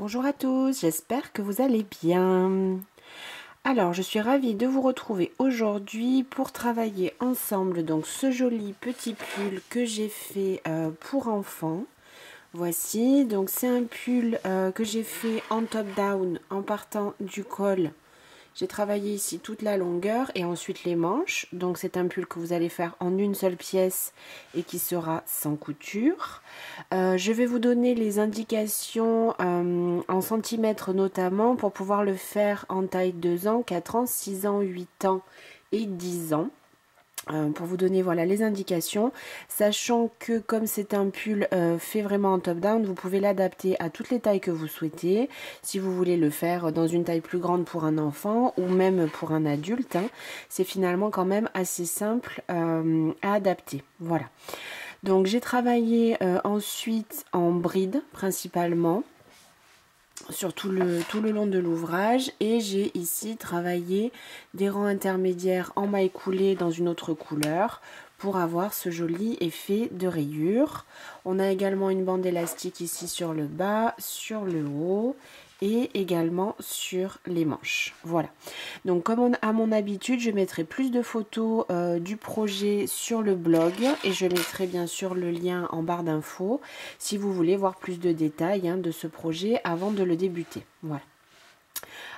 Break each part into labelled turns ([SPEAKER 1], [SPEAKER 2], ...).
[SPEAKER 1] Bonjour à tous, j'espère que vous allez bien. Alors, je suis ravie de vous retrouver aujourd'hui pour travailler ensemble donc ce joli petit pull que j'ai fait pour enfants. Voici, donc c'est un pull que j'ai fait en top down en partant du col. J'ai travaillé ici toute la longueur et ensuite les manches. Donc c'est un pull que vous allez faire en une seule pièce et qui sera sans couture. Je vais vous donner les indications en centimètres notamment pour pouvoir le faire en taille 2 ans, 4 ans, 6 ans, 8 ans et 10 ans. Pour vous donner voilà les indications, sachant que comme c'est un pull fait vraiment en top down, vous pouvez l'adapter à toutes les tailles que vous souhaitez. Si vous voulez le faire dans une taille plus grande pour un enfant ou même pour un adulte, hein, c'est finalement quand même assez simple à adapter. Voilà. Donc j'ai travaillé ensuite en bride principalement sur tout le long de l'ouvrage, et j'ai ici travaillé des rangs intermédiaires en maille coulée dans une autre couleur pour avoir ce joli effet de rayure. On a également une bande élastique ici sur le bas, sur le haut et également sur les manches. Voilà. Donc comme à mon habitude, je mettrai plus de photos du projet sur le blog et je mettrai bien sûr le lien en barre d'infos si vous voulez voir plus de détails de ce projet avant de le débuter. Voilà.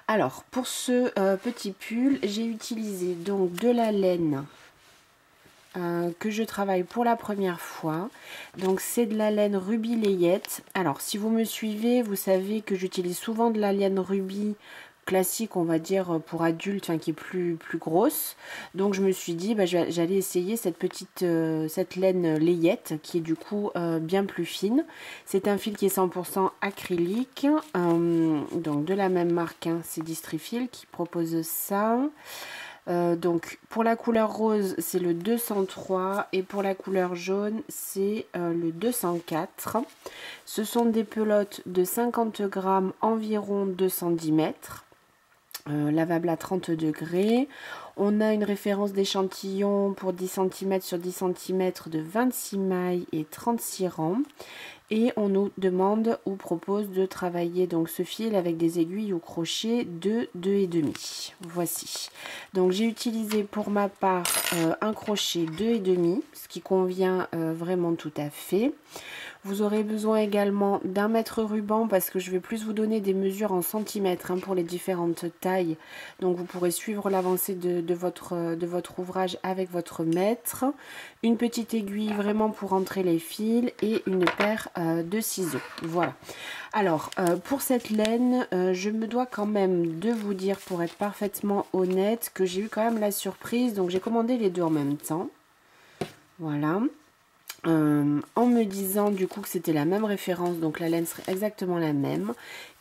[SPEAKER 1] Alors pour ce petit pull, j'ai utilisé donc de la laine que je travaille pour la première fois. Donc c'est de la laine Ruby Layette. Alors si vous me suivez, vous savez que j'utilise souvent de la laine Ruby classique, on va dire pour adultes, qui est plus grosse. Donc je me suis dit j'allais essayer cette laine Layette qui est du coup bien plus fine. C'est un fil qui est 100% acrylique, donc de la même marque, c'est Distrifil qui propose ça. Donc pour la couleur rose c'est le 203 et pour la couleur jaune c'est le 204. Ce sont des pelotes de 50 grammes, environ 210 mètres, lavables à 30 degrés. On a une référence d'échantillon pour 10 cm sur 10 cm de 26 mailles et 36 rangs. Et on nous demande ou propose de travailler donc ce fil avec des aiguilles ou crochets de 2,5. Voici. Donc j'ai utilisé pour ma part un crochet 2,5, ce qui convient vraiment tout à fait. Vous aurez besoin également d'un mètre ruban parce que je vais plus vous donner des mesures en centimètres pour les différentes tailles. Donc vous pourrez suivre l'avancée de votre ouvrage avec votre mètre. Une petite aiguille vraiment pour entrer les fils et une paire de ciseaux. Voilà. Alors pour cette laine, je me dois quand même de vous dire, pour être parfaitement honnête, que j'ai eu quand même la surprise. Donc j'ai commandé les deux en même temps. Voilà. En me disant du coup que c'était la même référence, donc la laine serait exactement la même,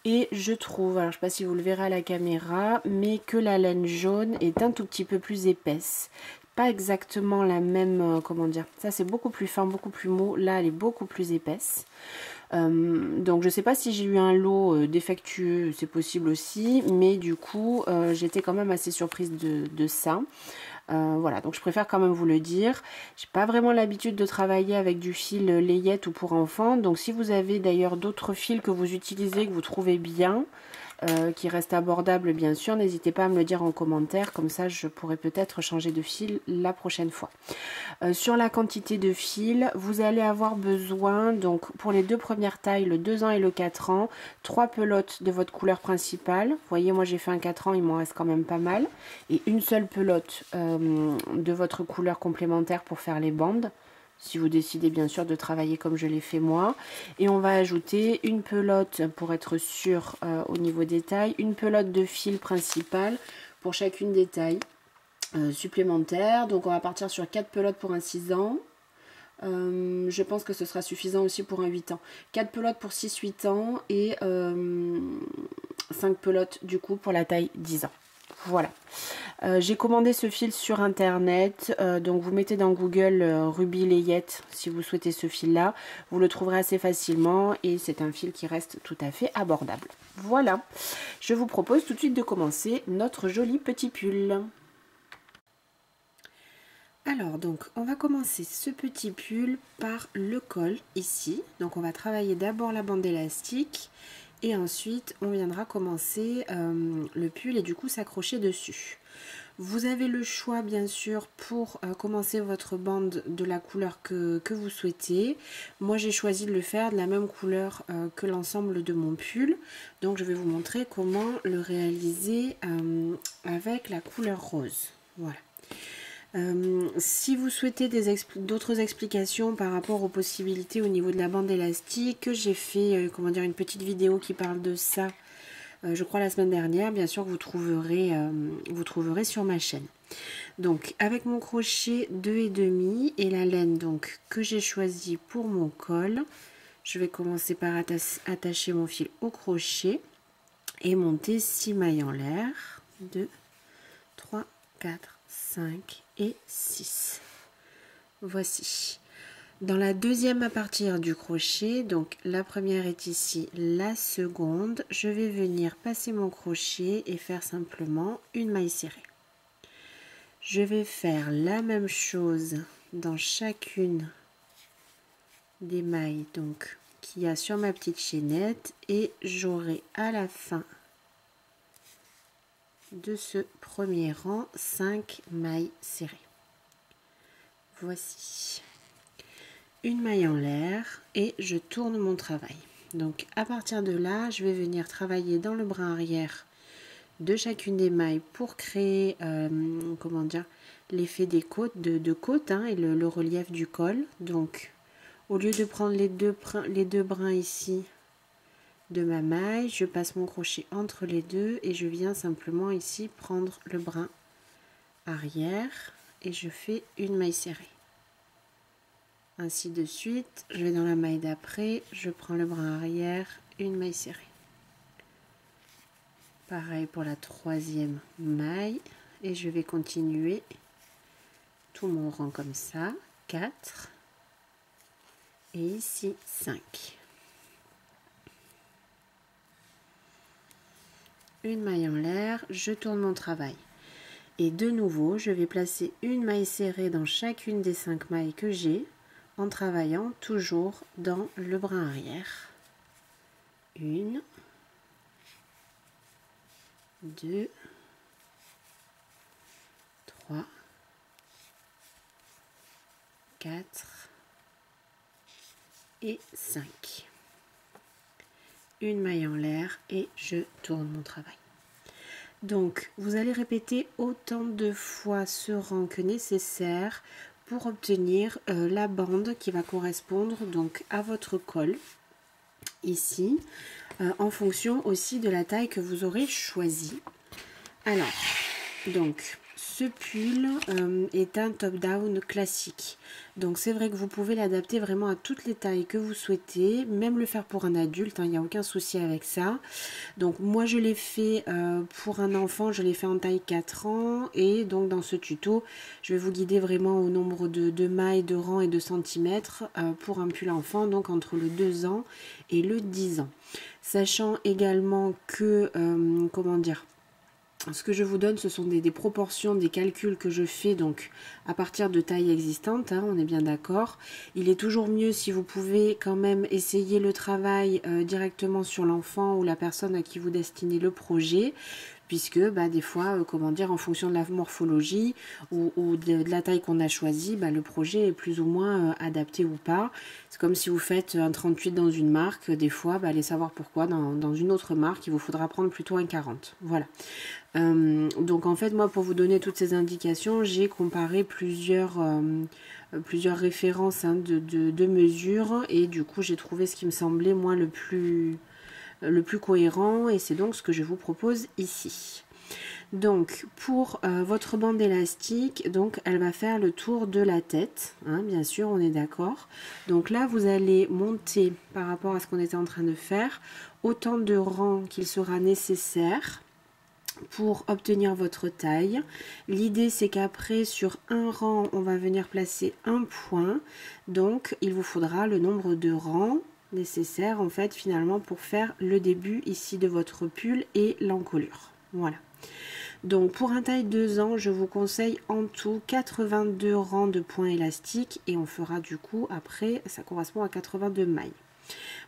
[SPEAKER 1] et je trouve, alors je ne sais pas si vous le verrez à la caméra, mais que la laine jaune est un tout petit peu plus épaisse, pas exactement la même, comment dire, ça c'est beaucoup plus fin, beaucoup plus mou, là elle est beaucoup plus épaisse. Donc je sais pas si j'ai eu un lot défectueux, c'est possible aussi, mais du coup j'étais quand même assez surprise de ça. Voilà, donc je préfère quand même vous le dire. J'ai pas vraiment l'habitude de travailler avec du fil layette ou pour enfants. Donc si vous avez d'ailleurs d'autres fils que vous utilisez, que vous trouvez bien, qui restent abordables bien sûr, n'hésitez pas à me le dire en commentaire. Comme ça je pourrais peut-être changer de fil la prochaine fois. Sur la quantité de fil, vous allez avoir besoin, donc pour les deux premières tailles, le 2 ans et le 4 ans, 3 pelotes de votre couleur principale. Vous voyez, moi j'ai fait un 4 ans, il m'en reste quand même pas mal. Et une seule pelote de votre couleur complémentaire pour faire les bandes, si vous décidez bien sûr de travailler comme je l'ai fait moi. Et on va ajouter une pelote pour être sûr au niveau des tailles, une pelote de fil principal pour chacune des tailles supplémentaires. Donc on va partir sur 4 pelotes pour un 6 ans. Je pense que ce sera suffisant aussi pour un 8 ans. 4 pelotes pour 6-8 ans et 5 pelotes du coup pour la taille 10 ans. Voilà. J'ai commandé ce fil sur internet, donc vous mettez dans Google Ruby Layette si vous souhaitez ce fil là, vous le trouverez assez facilement et c'est un fil qui reste tout à fait abordable. Voilà, je vous propose tout de suite de commencer notre joli petit pull. Alors donc on va commencer ce petit pull par le col ici. Donc on va travailler d'abord la bande élastique et ensuite on viendra commencer le pull et du coup s'accrocher dessus. Vous avez le choix bien sûr pour commencer votre bande de la couleur que vous souhaitez. Moi j'ai choisi de le faire de la même couleur que l'ensemble de mon pull. Donc je vais vous montrer comment le réaliser avec la couleur rose. Voilà. Si vous souhaitez d'autres explications par rapport aux possibilités au niveau de la bande élastique, j'ai fait comment dire, une petite vidéo qui parle de ça. Je crois la semaine dernière, bien sûr vous trouverez sur ma chaîne. Donc avec mon crochet 2,5 et la laine donc que j'ai choisi pour mon col, je vais commencer par attacher mon fil au crochet et monter 6 mailles en l'air. 2, 3, 4, 5 et 6. Voici. Dans la deuxième à partir du crochet, donc la première est ici, la seconde, je vais venir passer mon crochet et faire simplement une maille serrée. Je vais faire la même chose dans chacune des mailles donc qu'il y a sur ma petite chaînette et j'aurai à la fin de ce premier rang 5 mailles serrées. Voici. Une maille en l'air et je tourne mon travail. Donc à partir de là, je vais venir travailler dans le brin arrière de chacune des mailles pour créer comment dire, l'effet des côtes de côte et le relief du col. Donc au lieu de prendre les deux brins ici de ma maille, je passe mon crochet entre les deux et je viens simplement ici prendre le brin arrière et je fais une maille serrée. Ainsi de suite, je vais dans la maille d'après, je prends le brin arrière, une maille serrée. Pareil pour la troisième maille et je vais continuer tout mon rang comme ça. 4 et ici 5. Une maille en l'air, je tourne mon travail. Et de nouveau, je vais placer une maille serrée dans chacune des 5 mailles que j'ai, en travaillant toujours dans le brin arrière. 1, 2, 3, 4 et 5. Une maille en l'air et je tourne mon travail. Donc vous allez répéter autant de fois ce rang que nécessaire pour obtenir la bande qui va correspondre donc à votre col ici en fonction aussi de la taille que vous aurez choisie. Alors donc ce pull est un top-down classique, donc c'est vrai que vous pouvez l'adapter vraiment à toutes les tailles que vous souhaitez, même le faire pour un adulte, il n'y a aucun souci avec ça. Donc moi je l'ai fait pour un enfant, je l'ai fait en taille 4 ans et donc dans ce tuto je vais vous guider vraiment au nombre de mailles, de rangs et de centimètres pour un pull enfant, donc entre le 2 ans et le 10 ans. Sachant également que, comment dire, ce que je vous donne, ce sont des proportions, des calculs que je fais donc à partir de tailles existantes, on est bien d'accord. Il est toujours mieux si vous pouvez quand même essayer le travail directement sur l'enfant ou la personne à qui vous destinez le projet, puisque des fois, comment dire, en fonction de la morphologie ou de la taille qu'on a choisie, le projet est plus ou moins adapté ou pas. C'est comme si vous faites un 38 dans une marque, des fois, allez savoir pourquoi, dans une autre marque, il vous faudra prendre plutôt un 40. Voilà. Donc en fait, moi, pour vous donner toutes ces indications, j'ai comparé plusieurs références de mesures et du coup, j'ai trouvé ce qui me semblait, moi, le plus cohérent et c'est donc ce que je vous propose ici. Donc pour votre bande élastique, donc elle va faire le tour de la tête, bien sûr, on est d'accord. Donc là vous allez monter par rapport à ce qu'on était en train de faire autant de rangs qu'il sera nécessaire pour obtenir votre taille. L'idée c'est qu'après sur un rang on va venir placer un point, donc il vous faudra le nombre de rangs nécessaire en fait finalement pour faire le début ici de votre pull et l'encolure. Voilà. Donc pour un taille 2 ans, je vous conseille en tout 82 rangs de points élastiques et on fera du coup après, ça correspond à 82 mailles.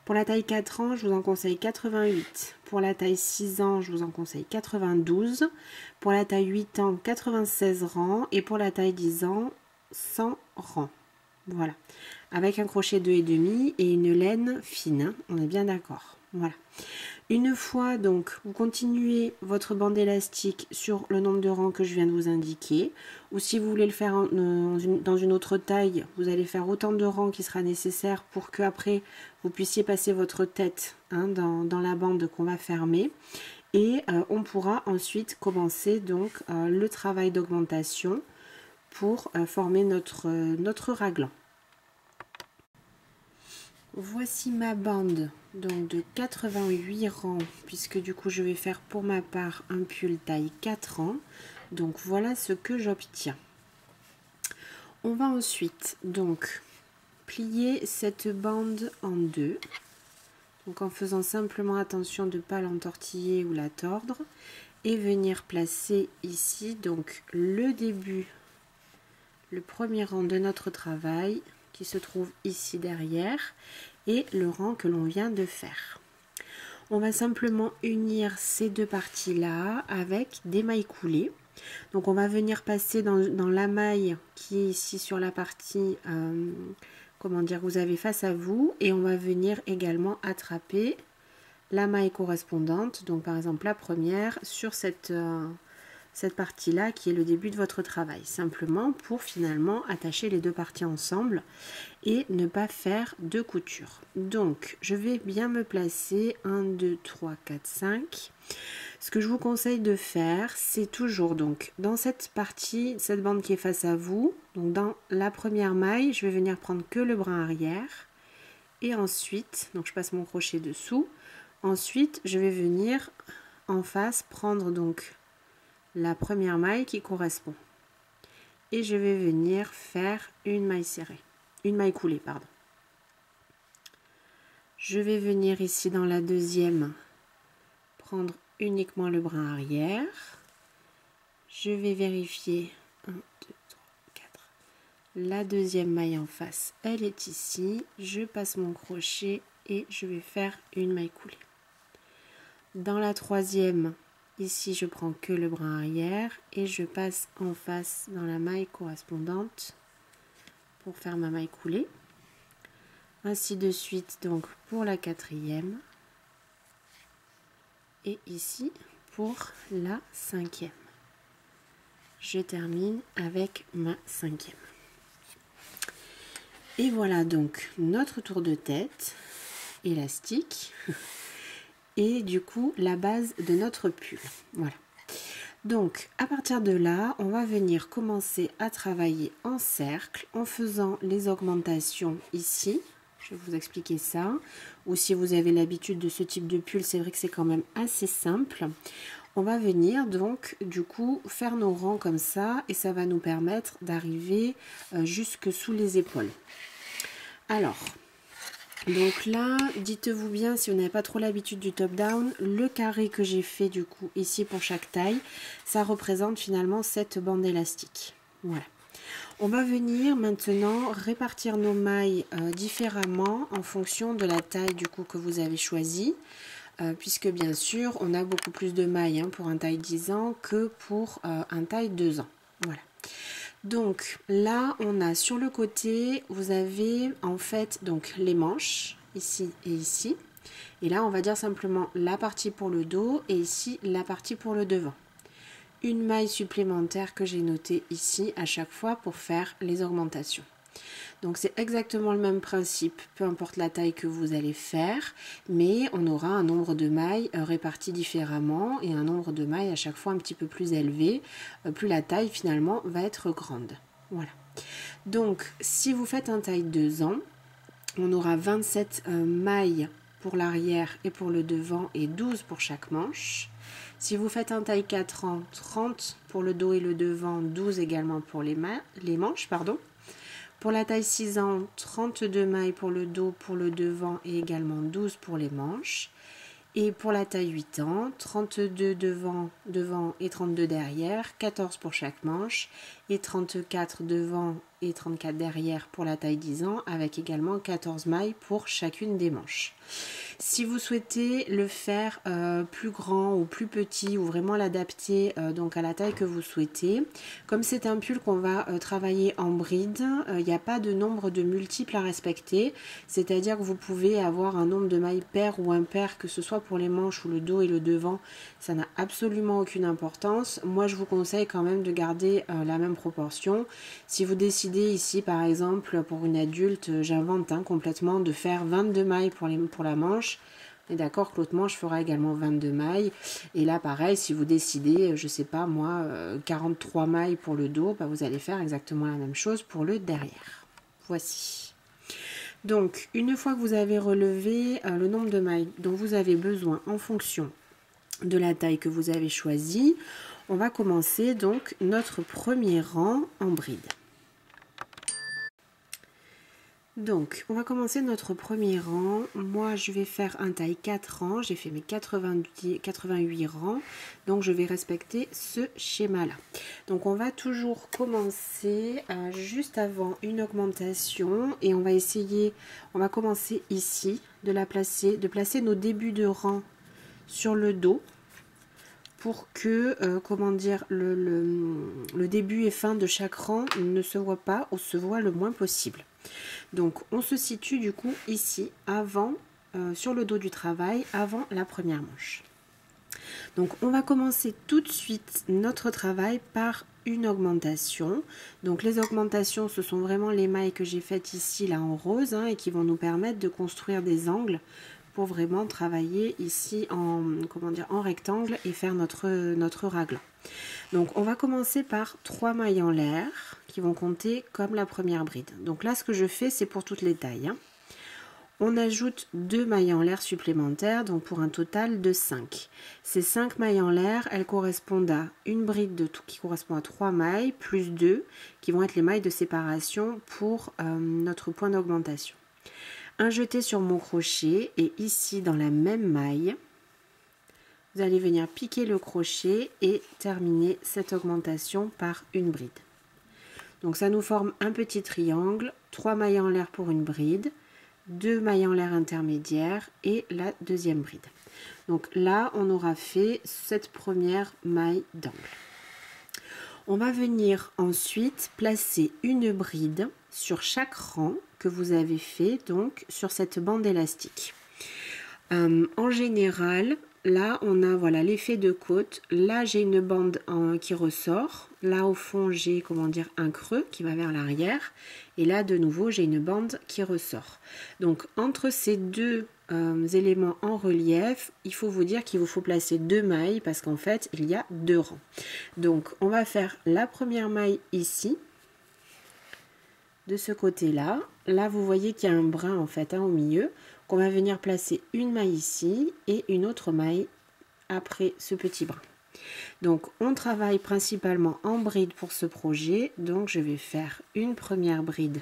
[SPEAKER 1] Pour la taille 4 ans, je vous en conseille 88. Pour la taille 6 ans, je vous en conseille 92. Pour la taille 8 ans, 96 rangs. Et pour la taille 10 ans, 100 rangs. Voilà. Avec un crochet 2,5 et une laine fine. Hein, on est bien d'accord. Voilà. Une fois donc vous continuez votre bande élastique sur le nombre de rangs que je viens de vous indiquer, ou si vous voulez le faire dans une autre taille, vous allez faire autant de rangs qui sera nécessaire pour que après vous puissiez passer votre tête hein, dans la bande qu'on va fermer, et on pourra ensuite commencer donc le travail d'augmentation pour former notre raglan. Voici ma bande donc de 88 rangs, puisque du coup je vais faire pour ma part un pull taille 4 ans. Donc voilà ce que j'obtiens. On va ensuite donc plier cette bande en deux, donc en faisant simplement attention de ne pas l'entortiller ou la tordre, et venir placer ici donc le début, le premier rang de notre travail qui se trouve ici derrière et le rang que l'on vient de faire. On va simplement unir ces deux parties là avec des mailles coulées. Donc on va venir passer dans la maille qui est ici sur la partie comment dire, vous avez face à vous, et on va venir également attraper la maille correspondante, donc par exemple la première sur cette partie là qui est le début de votre travail, simplement pour finalement attacher les deux parties ensemble et ne pas faire de couture. Donc je vais bien me placer 1 2 3 4 5. Ce que je vous conseille de faire, c'est toujours donc dans cette partie, cette bande qui est face à vous, donc dans la première maille, je vais venir prendre que le brin arrière, et ensuite donc je passe mon crochet dessous. Ensuite je vais venir en face prendre donc la première maille qui correspond, et je vais venir faire une maille serrée, une maille coulée pardon. Je vais venir ici dans la deuxième prendre uniquement le brin arrière. Je vais vérifier 1 2 3 4, la deuxième maille en face elle est ici, je passe mon crochet et je vais faire une maille coulée. Dans la troisième, ici je prends que le brin arrière et je passe en face dans la maille correspondante pour faire ma maille coulée. Ainsi de suite donc pour la quatrième et ici pour la cinquième. Je termine avec ma cinquième. Et voilà donc notre tour de tête élastique et du coup la base de notre pull. Voilà. Donc à partir de là, on va venir commencer à travailler en cercle en faisant les augmentations ici. Je vais vous expliquer ça. Ou si vous avez l'habitude de ce type de pull, c'est vrai que c'est quand même assez simple. On va venir donc du coup faire nos rangs comme ça et ça va nous permettre d'arriver jusque sous les épaules. Alors, donc là, dites-vous bien, si vous n'avez pas trop l'habitude du top down, le carré que j'ai fait du coup ici pour chaque taille, ça représente finalement cette bande élastique. Voilà. On va venir maintenant répartir nos mailles différemment en fonction de la taille du coup que vous avez choisi, puisque bien sûr on a beaucoup plus de mailles hein, pour un taille 10 ans que pour un taille 2 ans. Voilà. Donc là on a sur le côté, vous avez en fait donc les manches ici et ici, et là on va dire simplement la partie pour le dos et ici la partie pour le devant. Une maille supplémentaire que j'ai notée ici à chaque fois pour faire les augmentations. Donc c'est exactement le même principe, peu importe la taille que vous allez faire, mais on aura un nombre de mailles réparties différemment et un nombre de mailles à chaque fois un petit peu plus élevé, plus la taille finalement va être grande. Voilà. Donc si vous faites un taille 2 ans, on aura 27 mailles pour l'arrière et pour le devant et 12 pour chaque manche. Si vous faites un taille 4 ans, 30 pour le dos et le devant, 12 également pour les manches. Pour la taille 6 ans, 32 mailles pour le dos, pour le devant et également 12 pour les manches. Et pour la taille 8 ans, 32 devant et 32 derrière, 14 pour chaque manche, et 34 devant et 34 derrière pour la taille 10 ans, avec également 14 mailles pour chacune des manches. Si vous souhaitez le faire plus grand ou plus petit, ou vraiment l'adapter donc à la taille que vous souhaitez, comme c'est un pull qu'on va travailler en bride, il n'y a pas de nombre de multiples à respecter, c'est-à-dire que vous pouvez avoir un nombre de mailles paires ou impaires, que ce soit pour les manches ou le dos et le devant, ça n'a absolument aucune importance. Moi je vous conseille quand même de garder la même proportion. Si vous décidez ici par exemple pour une adulte, j'invente complètement, de faire 22 mailles pour la manche, on est d'accord que l'autre manche fera également 22 mailles. Et là, pareil, si vous décidez, je sais pas moi, 43 mailles pour le dos, bah, vous allez faire exactement la même chose pour le derrière. Voici. Donc, une fois que vous avez relevé le nombre de mailles dont vous avez besoin en fonction de la taille que vous avez choisie, on va commencer donc notre premier rang en bride. Donc, on va commencer notre premier rang. Moi, je vais faire un taille 4 rangs. J'ai fait mes 88 rangs. Donc, je vais respecter ce schéma-là. Donc, on va toujours commencer juste avant une augmentation. Et on va commencer ici, de placer nos débuts de rang sur le dos. Pour que, le début et fin de chaque rang ne se voit pas ou se voit le moins possible. Donc, on se situe du coup ici, avant, sur le dos du travail, avant la première manche. Donc, on va commencer tout de suite notre travail par une augmentation. Donc, les augmentations, ce sont vraiment les mailles que j'ai faites ici, là, en rose, et qui vont nous permettre de construire des angles pour vraiment travailler ici en rectangle et faire notre raglan. Donc, on va commencer par 3 mailles en l'air qui vont compter comme la première bride. Donc là, ce que je fais, c'est pour toutes les tailles. On ajoute 2 mailles en l'air supplémentaires, donc pour un total de 5. Ces 5 mailles en l'air, elles correspondent à une bride qui correspond à 3 mailles, plus 2, qui vont être les mailles de séparation pour notre point d'augmentation. Un jeté sur mon crochet, et ici, dans la même maille, vous allez venir piquer le crochet et terminer cette augmentation par une bride. Donc ça nous forme un petit triangle, 3 mailles en l'air pour une bride, 2 mailles en l'air intermédiaires et la deuxième bride. Donc là, on aura fait cette première maille d'angle. On va venir ensuite placer une bride sur chaque rang que vous avez fait donc sur cette bande élastique. En général, là, on a l'effet de côte. Là, j'ai une bande qui ressort. Là, au fond, j'ai un creux qui va vers l'arrière. Et là, de nouveau, j'ai une bande qui ressort. Donc, entre ces deux éléments en relief, il faut vous dire qu'il vous faut placer 2 mailles parce qu'en fait, il y a 2 rangs. Donc, on va faire la première maille ici, de ce côté-là. Là, vous voyez qu'il y a un brin en fait au milieu. On va venir placer une maille ici et une autre maille après ce petit brin. Donc, on travaille principalement en bride pour ce projet. Donc, je vais faire une première bride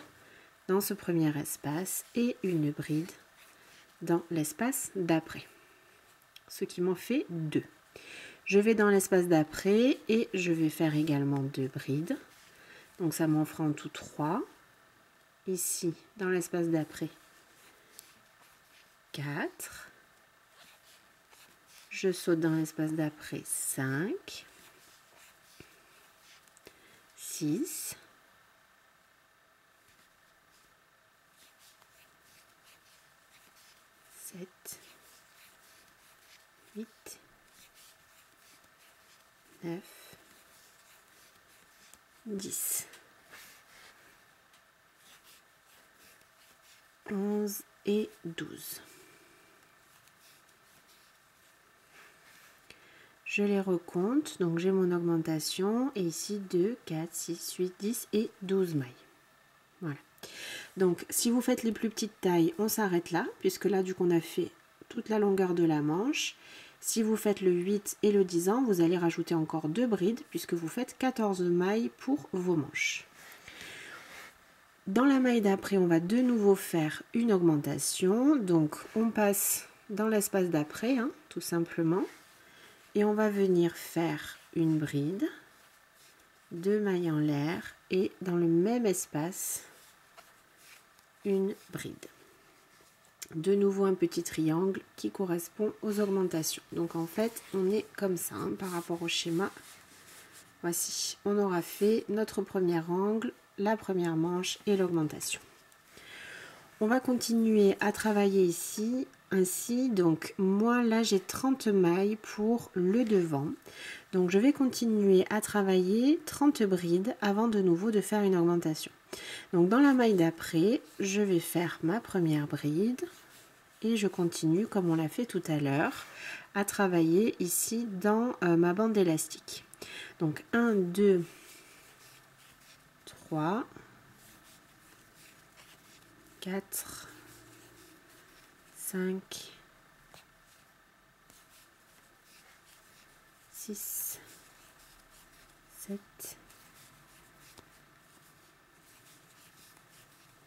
[SPEAKER 1] dans ce premier espace et une bride dans l'espace d'après. Ce qui m'en fait 2. Je vais dans l'espace d'après et je vais faire également 2 brides. Donc, ça m'en fera en tout 3. Ici, dans l'espace d'après, 4. Je saute dans l'espace d'après, 5, 6, 7, 8, 9, 10, 11 et 12. Je les recompte, donc j'ai mon augmentation et ici 2, 4, 6, 8, 10 et 12 mailles. Voilà. Donc si vous faites les plus petites tailles, on s'arrête là, puisque là du coup on a fait toute la longueur de la manche. Si vous faites le 8 et le 10 ans, vous allez rajouter encore 2 brides, puisque vous faites 14 mailles pour vos manches. Dans la maille d'après, on va de nouveau faire une augmentation. Donc, on passe dans l'espace d'après, tout simplement. Et on va venir faire une bride, 2 mailles en l'air et dans le même espace, une bride. De nouveau un petit triangle qui correspond aux augmentations. Donc en fait, on est comme ça hein, par rapport au schéma. Voici, on aura fait notre premier angle, la première manche et l'augmentation. On va continuer à travailler ici, ainsi. Donc moi là j'ai 30 mailles pour le devant. Donc je vais continuer à travailler 30 brides avant de nouveau de faire une augmentation. Donc dans la maille d'après, je vais faire ma première bride et je continue comme on l'a fait tout à l'heure à travailler ici dans ma bande élastique. Donc 1, 2, 3, 4, 5, 6, 7,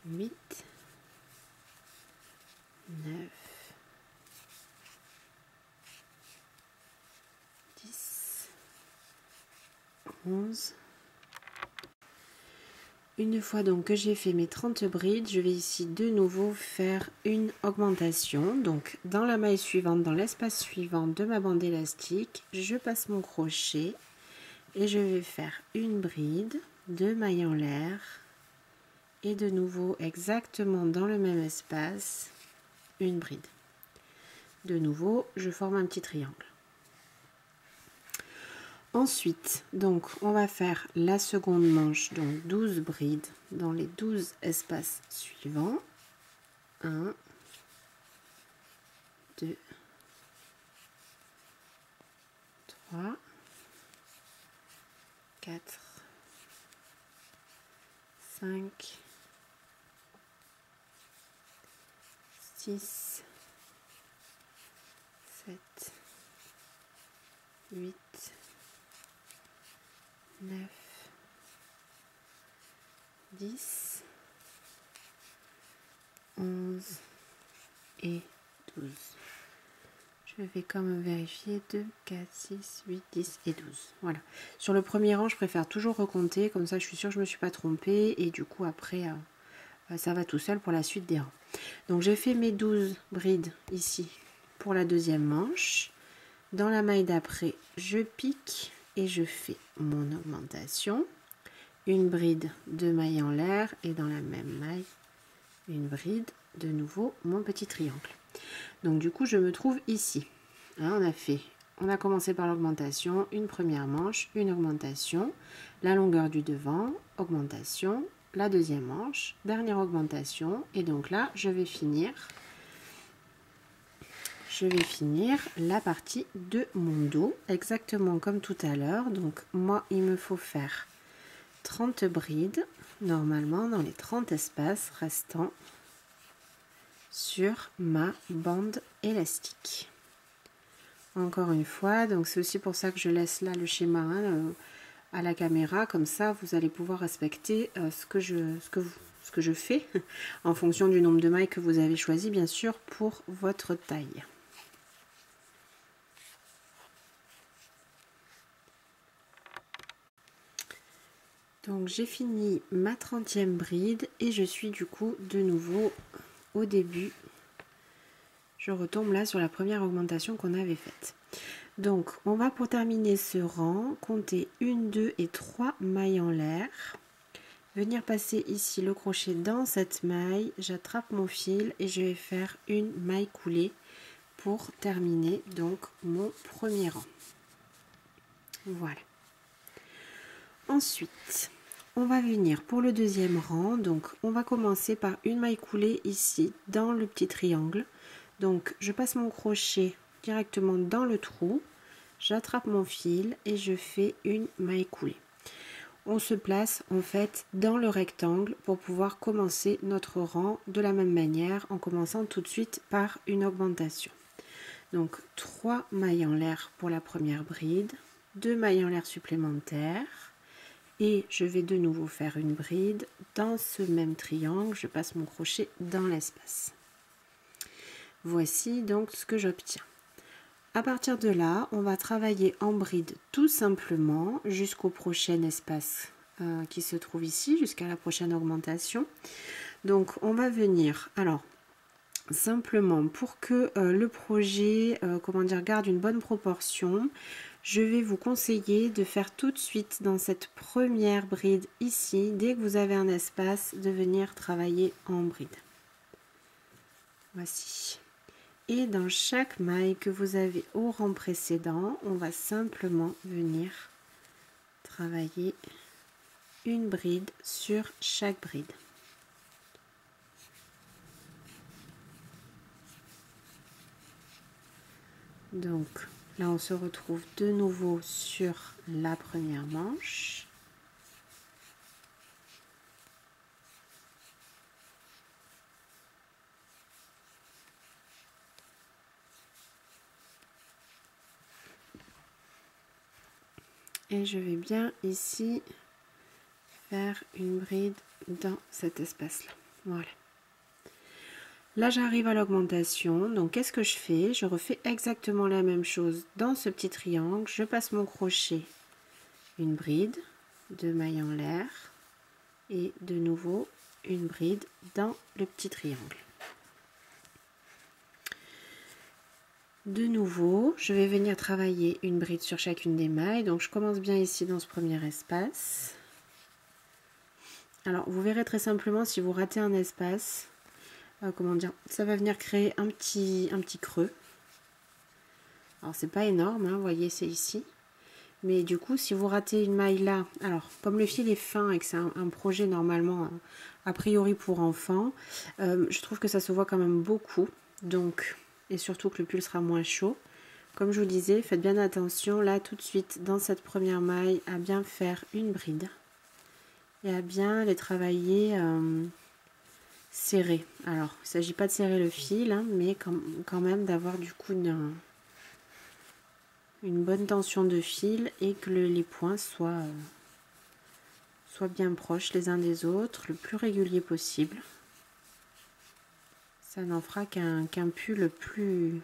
[SPEAKER 1] 8, 9, 10, 11. Une fois donc que j'ai fait mes 30 brides, je vais ici de nouveau faire une augmentation. Donc dans la maille suivante, dans l'espace suivant de ma bande élastique, je passe mon crochet et je vais faire une bride, 2 mailles en l'air et de nouveau exactement dans le même espace, une bride. De nouveau, je forme un petit triangle. Ensuite, donc on va faire la seconde manche, donc 12 brides dans les 12 espaces suivants. 1, 2, 3, 4, 5, 6, 7, 8, 9, 10, 11 et 12. Je vais quand même vérifier 2, 4, 6, 8, 10 et 12. Voilà. Sur le premier rang, je préfère toujours recompter, comme ça je suis sûre que je ne me suis pas trompée et du coup après ça va tout seul pour la suite des rangs. Donc j'ai fait mes 12 brides ici pour la deuxième manche. Dans la maille d'après, je pique et je fais mon augmentation. Une bride, 2 mailles en l'air et dans la même maille, une bride, de nouveau mon petit triangle. Donc du coup, je me trouve ici. Hein, on a commencé par l'augmentation, une première manche, une augmentation, la longueur du devant, augmentation, la deuxième manche, dernière augmentation. Et donc là, je vais finir la partie de mon dos, exactement comme tout à l'heure. Donc moi, il me faut faire 30 brides, normalement dans les 30 espaces restants sur ma bande élastique. Encore une fois, donc c'est aussi pour ça que je laisse là le schéma hein, à la caméra, comme ça vous allez pouvoir respecter ce que je fais en fonction du nombre de mailles que vous avez choisi bien sûr pour votre taille. Donc j'ai fini ma 30e bride et je suis du coup de nouveau au début. Je retombe là sur la première augmentation qu'on avait faite. Donc on va pour terminer ce rang compter 1, 2 et 3 mailles en l'air. Venir passer ici le crochet dans cette maille, j'attrape mon fil et je vais faire une maille coulée pour terminer donc mon premier rang. Voilà. Ensuite, on va venir pour le deuxième rang. Donc on va commencer par une maille coulée ici dans le petit triangle. Donc je passe mon crochet directement dans le trou, j'attrape mon fil et je fais une maille coulée. On se place en fait dans le rectangle pour pouvoir commencer notre rang de la même manière en commençant tout de suite par une augmentation. Donc 3 mailles en l'air pour la première bride, 2 mailles en l'air supplémentaires et je vais de nouveau faire une bride dans ce même triangle, je passe mon crochet dans l'espace. Voici donc ce que j'obtiens. À partir de là, on va travailler en bride tout simplement jusqu'au prochain espace qui se trouve ici, jusqu'à la prochaine augmentation. Donc on va venir, alors simplement pour que le projet comment dire, garde une bonne proportion, je vais vous conseiller de faire tout de suite dans cette première bride ici, dès que vous avez un espace, de venir travailler en bride. Voici. Et dans chaque maille que vous avez au rang précédent, on va simplement venir travailler une bride sur chaque bride. Donc là, on se retrouve de nouveau sur la première manche. Et je vais bien ici faire une bride dans cet espace-là. Voilà. Là, j'arrive à l'augmentation. Donc, qu'est-ce que je fais? Je refais exactement la même chose dans ce petit triangle. Je passe mon crochet, une bride, 2 mailles en l'air et de nouveau une bride dans le petit triangle. De nouveau, je vais venir travailler une bride sur chacune des mailles. Donc, je commence bien ici dans ce premier espace. Alors, vous verrez très simplement si vous ratez un espace, comment dire, ça va venir créer un petit creux. Alors, c'est pas énorme, hein, vous voyez, c'est ici. Mais du coup, si vous ratez une maille là, alors, comme le fil est fin et que c'est un projet normalement, a priori pour enfants, je trouve que ça se voit quand même beaucoup. Donc, et surtout que le pull sera moins chaud. Comme je vous disais, faites bien attention là tout de suite dans cette première maille à bien faire une bride et à bien les travailler serrés. Alors, il ne s'agit pas de serrer le fil, hein, mais quand même d'avoir du coup une bonne tension de fil et que les points soient bien proches les uns des autres, le plus régulier possible. Ça n'en fera qu'un pull plus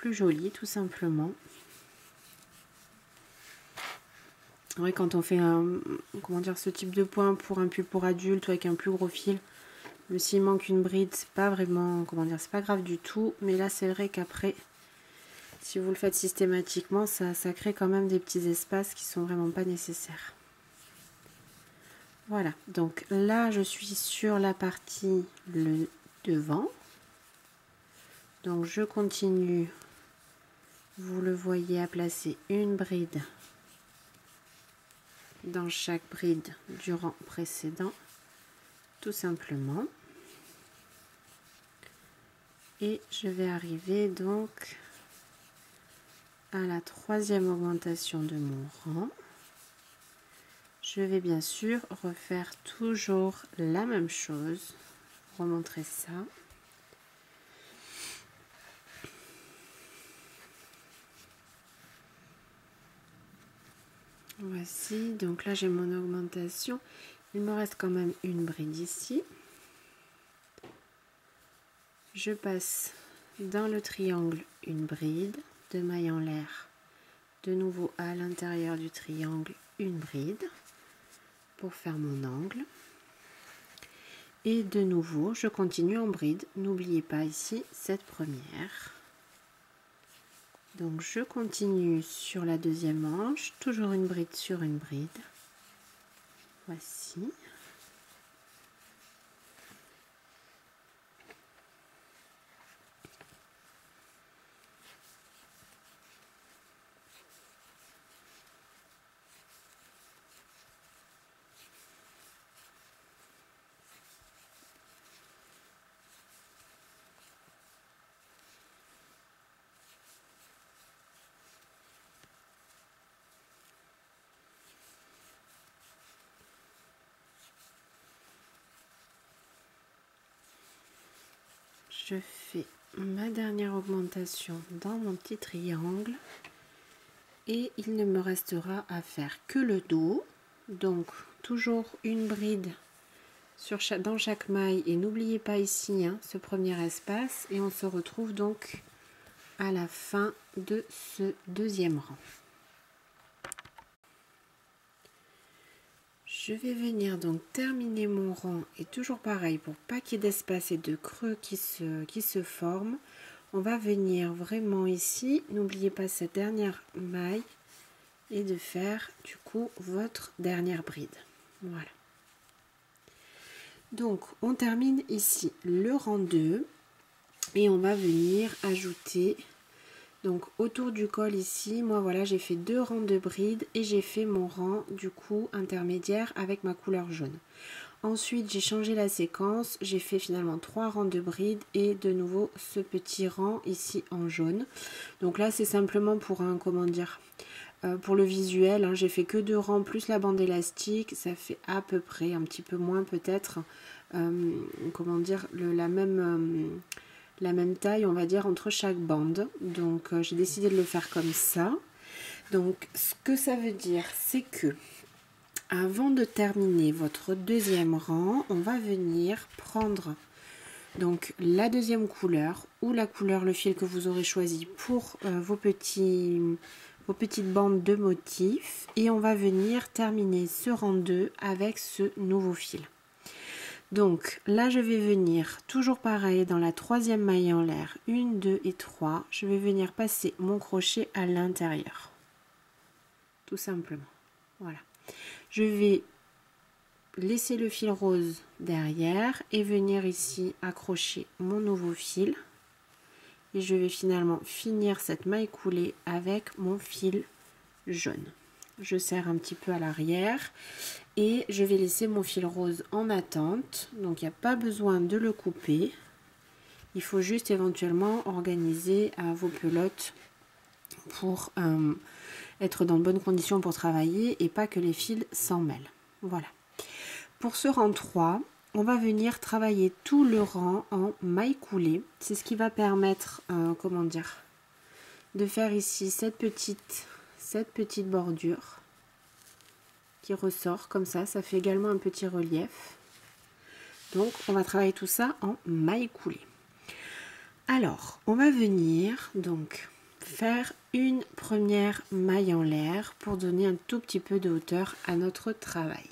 [SPEAKER 1] joli, tout simplement. Ouais, quand on fait comment dire, ce type de point pour un pull pour adulte ou avec un plus gros fil, même s'il manque une bride, c'est pas vraiment, comment dire, c'est pas grave du tout. Mais là, c'est vrai qu'après, si vous le faites systématiquement, ça crée quand même des petits espaces qui sont vraiment pas nécessaires. Voilà, donc là, je suis sur la partie le devant. Donc, je continue, vous le voyez, à placer une bride dans chaque bride du rang précédent, tout simplement. Et je vais arriver donc à la troisième augmentation de mon rang. Je vais bien sûr refaire toujours la même chose, remontrer ça. Voici, donc là j'ai mon augmentation. Il me reste quand même une bride ici. Je passe dans le triangle une bride, 2 mailles en l'air, de nouveau à l'intérieur du triangle une bride pour faire mon angle. Et de nouveau, je continue en bride. N'oubliez pas ici cette première. Donc je continue sur la deuxième manche, toujours une bride sur une bride. Voici. Je fais ma dernière augmentation dans mon petit triangle et il ne me restera à faire que le dos. Donc toujours une bride dans chaque maille et n'oubliez pas ici, hein, ce premier espace, et on se retrouve donc à la fin de ce deuxième rang. Je vais venir donc terminer mon rang et toujours pareil pour pas qu'il y ait d'espace et de creux qui se forment. On va venir vraiment ici, n'oubliez pas cette dernière maille et de faire du coup votre dernière bride. Voilà. Donc on termine ici le rang 2 et on va venir ajouter donc autour du col ici, moi voilà, j'ai fait 2 rangs de brides et j'ai fait mon rang du coup intermédiaire avec ma couleur jaune. Ensuite j'ai changé la séquence, j'ai fait finalement 3 rangs de brides et de nouveau ce petit rang ici en jaune. Donc là c'est simplement pour un, comment dire, pour le visuel, hein, j'ai fait que 2 rangs plus la bande élastique, ça fait à peu près, un petit peu moins peut-être, comment dire, la même taille, on va dire, entre chaque bande. Donc j'ai décidé de le faire comme ça. Donc ce que ça veut dire, c'est que avant de terminer votre deuxième rang, on va venir prendre donc la deuxième couleur ou la couleur, le fil que vous aurez choisi pour vos petites bandes de motifs, et on va venir terminer ce rang 2 avec ce nouveau fil. Donc là je vais venir toujours pareil dans la troisième maille en l'air, 1, 2 et 3, je vais venir passer mon crochet à l'intérieur, tout simplement. Voilà, je vais laisser le fil rose derrière et venir ici accrocher mon nouveau fil, et je vais finalement finir cette maille coulée avec mon fil jaune. Je serre un petit peu à l'arrière et je vais laisser mon fil rose en attente, donc il n'y a pas besoin de le couper, il faut juste éventuellement organiser vos pelotes pour être dans de bonnes conditions pour travailler et pas que les fils s'en mêlent. Voilà. Pour ce rang 3, on va venir travailler tout le rang en maille coulée. C'est ce qui va permettre, comment dire, de faire ici cette petite bordure qui ressort comme ça fait également un petit relief. Donc on va travailler tout ça en maille coulée. Alors on va venir donc faire une première maille en l'air pour donner un tout petit peu de hauteur à notre travail.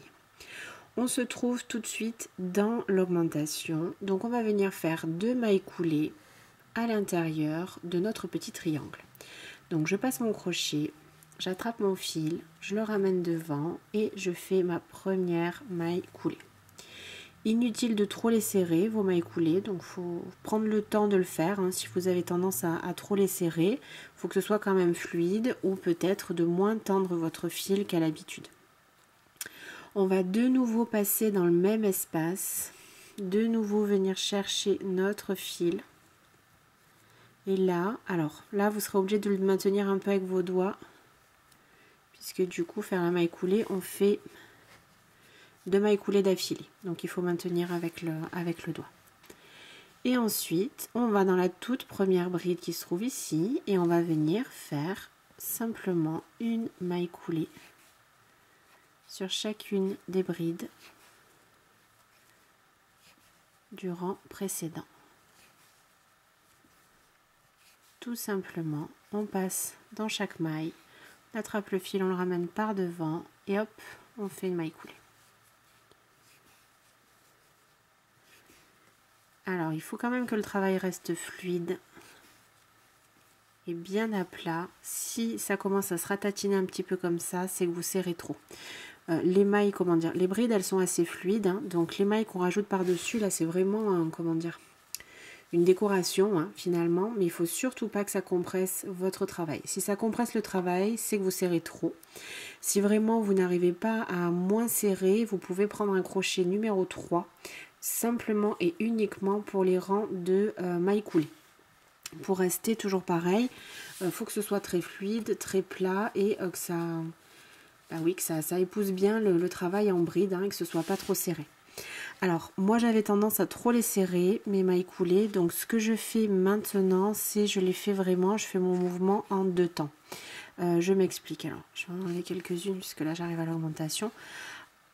[SPEAKER 1] On se trouve tout de suite dans l'augmentation, donc on va venir faire 2 mailles coulées à l'intérieur de notre petit triangle. Donc je passe mon crochet, j'attrape mon fil, je le ramène devant et je fais ma première maille coulée. Inutile de trop les serrer, vos mailles coulées, donc il faut prendre le temps de le faire. Hein. Si vous avez tendance à trop les serrer, il faut que ce soit quand même fluide ou peut-être de moins tendre votre fil qu'à l'habitude. On va de nouveau passer dans le même espace, de nouveau venir chercher notre fil. Et là, alors là vous serez obligé de le maintenir un peu avec vos doigts, puisque du coup faire la maille coulée, on fait 2 mailles coulées d'affilée, donc il faut maintenir avec le doigt. Et ensuite on va dans la toute première bride qui se trouve ici et on va venir faire simplement une maille coulée sur chacune des brides du rang précédent. Tout simplement, on passe dans chaque maille, on attrape le fil, on le ramène par devant et hop, on fait une maille coulée. Alors, il faut quand même que le travail reste fluide et bien à plat. Si ça commence à se ratatiner un petit peu comme ça, c'est que vous serrez trop. Les mailles, comment dire, les brides, elles sont assez fluides, hein, donc les mailles qu'on rajoute par-dessus, là, c'est vraiment, comment dire, une décoration, hein, finalement, mais il faut surtout pas que ça compresse votre travail. Si ça compresse le travail, c'est que vous serrez trop. Si vraiment vous n'arrivez pas à moins serrer, vous pouvez prendre un crochet numéro 3, simplement et uniquement pour les rangs de mailles coulées. Pour rester toujours pareil, faut que ce soit très fluide, très plat et que ça, que ça épouse bien le travail en bride, hein, et que ce soit pas trop serré. Alors moi j'avais tendance à trop les serrer, mes mailles coulées, donc ce que je fais maintenant, c'est je les fais vraiment, je fais mon mouvement en 2 temps. Je m'explique, alors je vais en enlever quelques-unes puisque là j'arrive à l'augmentation.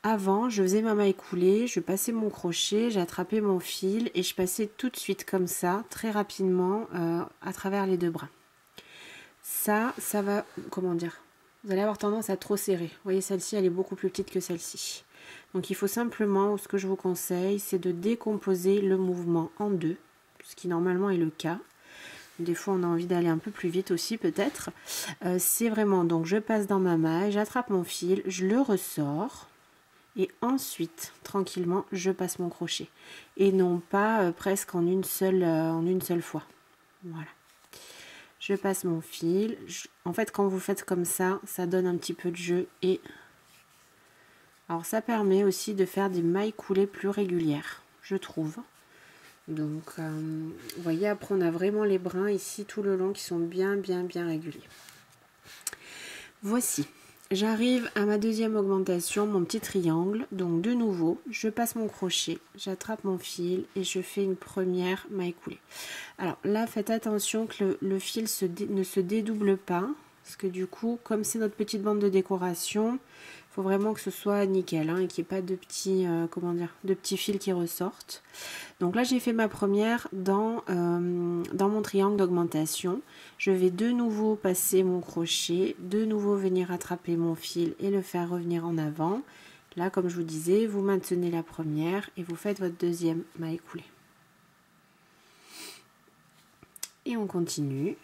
[SPEAKER 1] Avant, je faisais ma maille coulée, je passais mon crochet, j'attrapais mon fil et je passais tout de suite comme ça, très rapidement, à travers les 2 brins. ça va, comment dire, vous allez avoir tendance à trop serrer. Vous voyez, celle-ci, elle est beaucoup plus petite que celle-ci. Donc il faut simplement, ce que je vous conseille, c'est de décomposer le mouvement en deux, ce qui normalement est le cas. Des fois, on a envie d'aller un peu plus vite aussi, peut-être. C'est vraiment, donc je passe dans ma maille, j'attrape mon fil, je le ressors. Et ensuite, tranquillement, je passe mon crochet. Et non pas presque en une seule fois. Voilà. Je passe mon fil. En fait, quand vous faites comme ça, ça donne un petit peu de jeu. Et alors, ça permet aussi de faire des mailles coulées plus régulières, je trouve. Donc, vous voyez, après, on a vraiment les brins ici tout le long qui sont bien réguliers. Voici. J'arrive à ma deuxième augmentation, mon petit triangle. Donc de nouveau, je passe mon crochet, j'attrape mon fil et je fais une première maille coulée. Alors là, faites attention que le fil ne se dédouble pas. Parce que du coup, comme c'est notre petite bande de décoration, il faut vraiment que ce soit nickel hein, et qu'il n'y ait pas de petits, de petits fils qui ressortent. Donc là, j'ai fait ma première dans mon triangle d'augmentation. Je vais de nouveau passer mon crochet, de nouveau venir attraper mon fil et le faire revenir en avant. Là, comme je vous disais, vous maintenez la première et vous faites votre deuxième maille coulée. Et on continue.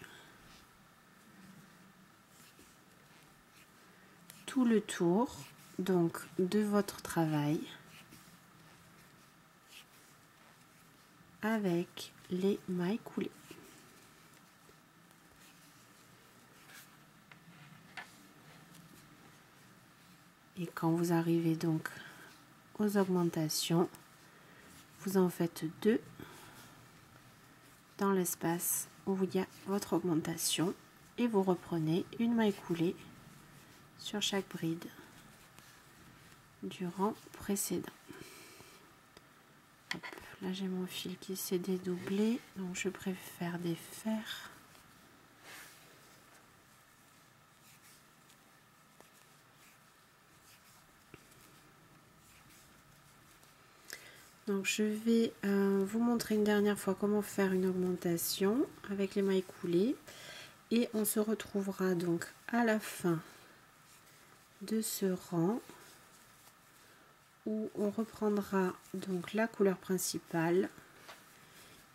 [SPEAKER 1] Tout le tour donc de votre travail avec les mailles coulées. Et quand vous arrivez donc aux augmentations, vous en faites 2 dans l'espace où il y a votre augmentation et vous reprenez une maille coulée sur chaque bride du rang précédent. Hop, là j'ai mon fil qui s'est dédoublé, donc je préfère défaire. Donc je vais vous montrer une dernière fois comment faire une augmentation avec les mailles coulées et on se retrouvera donc à la fin de ce rang où on reprendra donc la couleur principale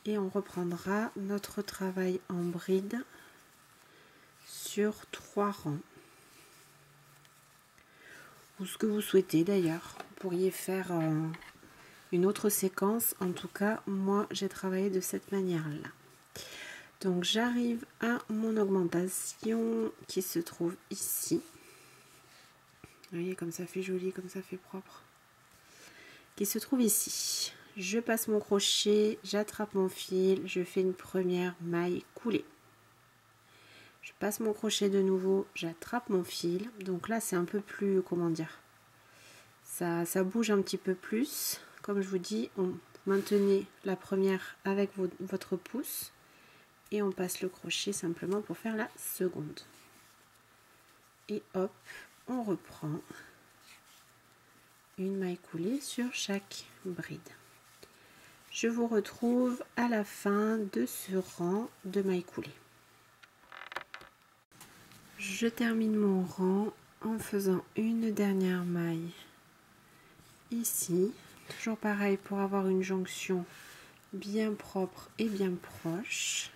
[SPEAKER 1] et on reprendra notre travail en bride sur 3 rangs. Ou ce que vous souhaitez d'ailleurs. Vous pourriez faire une autre séquence. En tout cas, moi j'ai travaillé de cette manière-là. Donc j'arrive à mon augmentation qui se trouve ici. Vous voyez comme ça fait joli, comme ça fait propre. Qui se trouve ici. Je passe mon crochet, j'attrape mon fil, je fais une première maille coulée. Je passe mon crochet de nouveau, j'attrape mon fil. Donc là c'est un peu plus, comment dire, ça bouge un petit peu plus. Comme je vous dis, on maintenez la première avec votre pouce et on passe le crochet simplement pour faire la seconde. Et hop, on reprend une maille coulée sur chaque bride. Je vous retrouve à la fin de ce rang de mailles coulées. Je termine mon rang en faisant une dernière maille ici. Toujours pareil pour avoir une jonction bien propre et bien proche.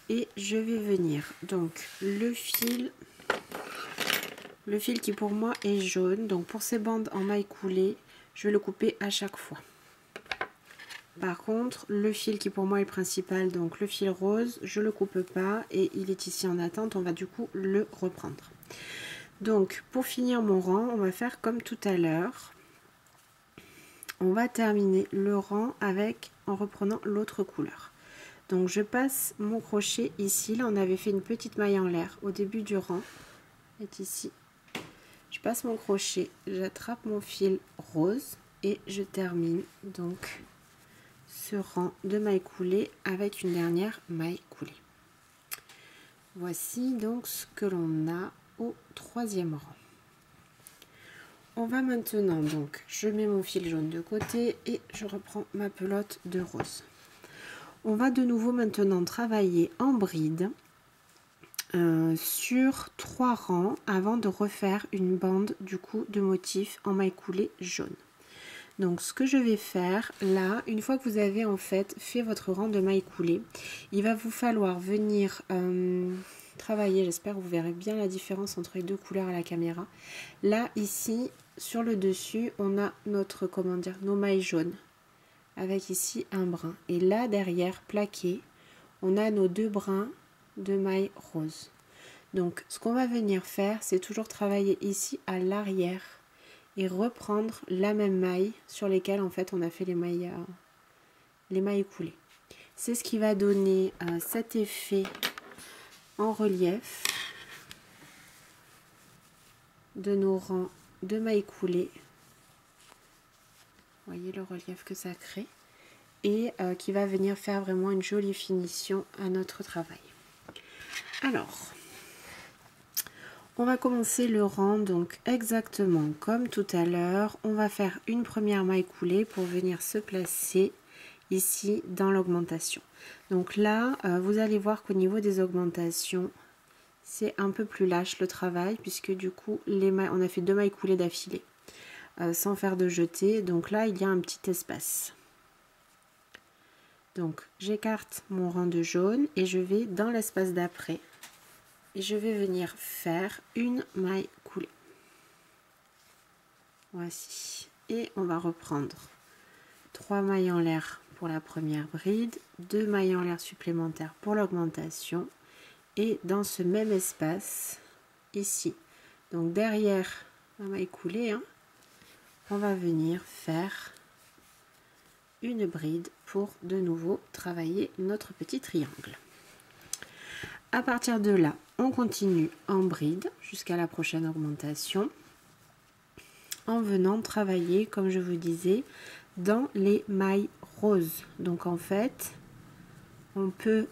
[SPEAKER 1] Et je vais venir donc le fil qui pour moi est jaune. Donc pour ces bandes en maille coulée, je vais le couper à chaque fois. Par contre, le fil qui pour moi est principal, donc le fil rose, je le coupe pas et il est ici en attente. On va du coup le reprendre. Donc pour finir mon rang, on va faire comme tout à l'heure. On va terminer le rang en reprenant l'autre couleur. Donc je passe mon crochet ici. Là on avait fait une petite maille en l'air au début du rang. C'est ici. Je passe mon crochet, j'attrape mon fil rose et je termine donc ce rang de mailles coulées avec une dernière maille coulée. Voici donc ce que l'on a au troisième rang. On va maintenant donc, je mets mon fil jaune de côté et je reprends ma pelote de rose. On va de nouveau maintenant travailler en bride sur 3 rangs avant de refaire une bande du coup de motif en maille coulée jaune. Donc ce que je vais faire là, une fois que vous avez en fait fait votre rang de maille coulée, il va vous falloir venir travailler, j'espère que vous verrez bien la différence entre les deux couleurs à la caméra. Là ici sur le dessus on a notre, comment dire, nos mailles jaunes avec ici un brin, et là derrière plaqué on a nos 2 brins de mailles roses. Donc ce qu'on va venir faire, c'est toujours travailler ici à l'arrière et reprendre la même maille sur lesquelles en fait on a fait les mailles coulées. C'est ce qui va donner cet effet en relief de nos rangs de mailles coulées. Vous voyez le relief que ça crée, et qui va venir faire vraiment une jolie finition à notre travail. Alors, on va commencer le rang donc exactement comme tout à l'heure. On va faire une première maille coulée pour venir se placer ici dans l'augmentation. Donc là, vous allez voir qu'au niveau des augmentations, c'est un peu plus lâche le travail, puisque du coup, on a fait 2 mailles coulées d'affilée sans faire de jeté. Donc là, il y a un petit espace. Donc j'écarte mon rang de jaune et je vais dans l'espace d'après. Et je vais venir faire une maille coulée. Voici. Et on va reprendre 3 mailles en l'air pour la première bride, 2 mailles en l'air supplémentaires pour l'augmentation, et dans ce même espace ici, donc derrière la maille coulée, on va venir faire une bride pour de nouveau travailler notre petit triangle. À partir de là, on continue en bride jusqu'à la prochaine augmentation, en venant travailler, comme je vous disais, dans les mailles roses. Donc en fait, on peut,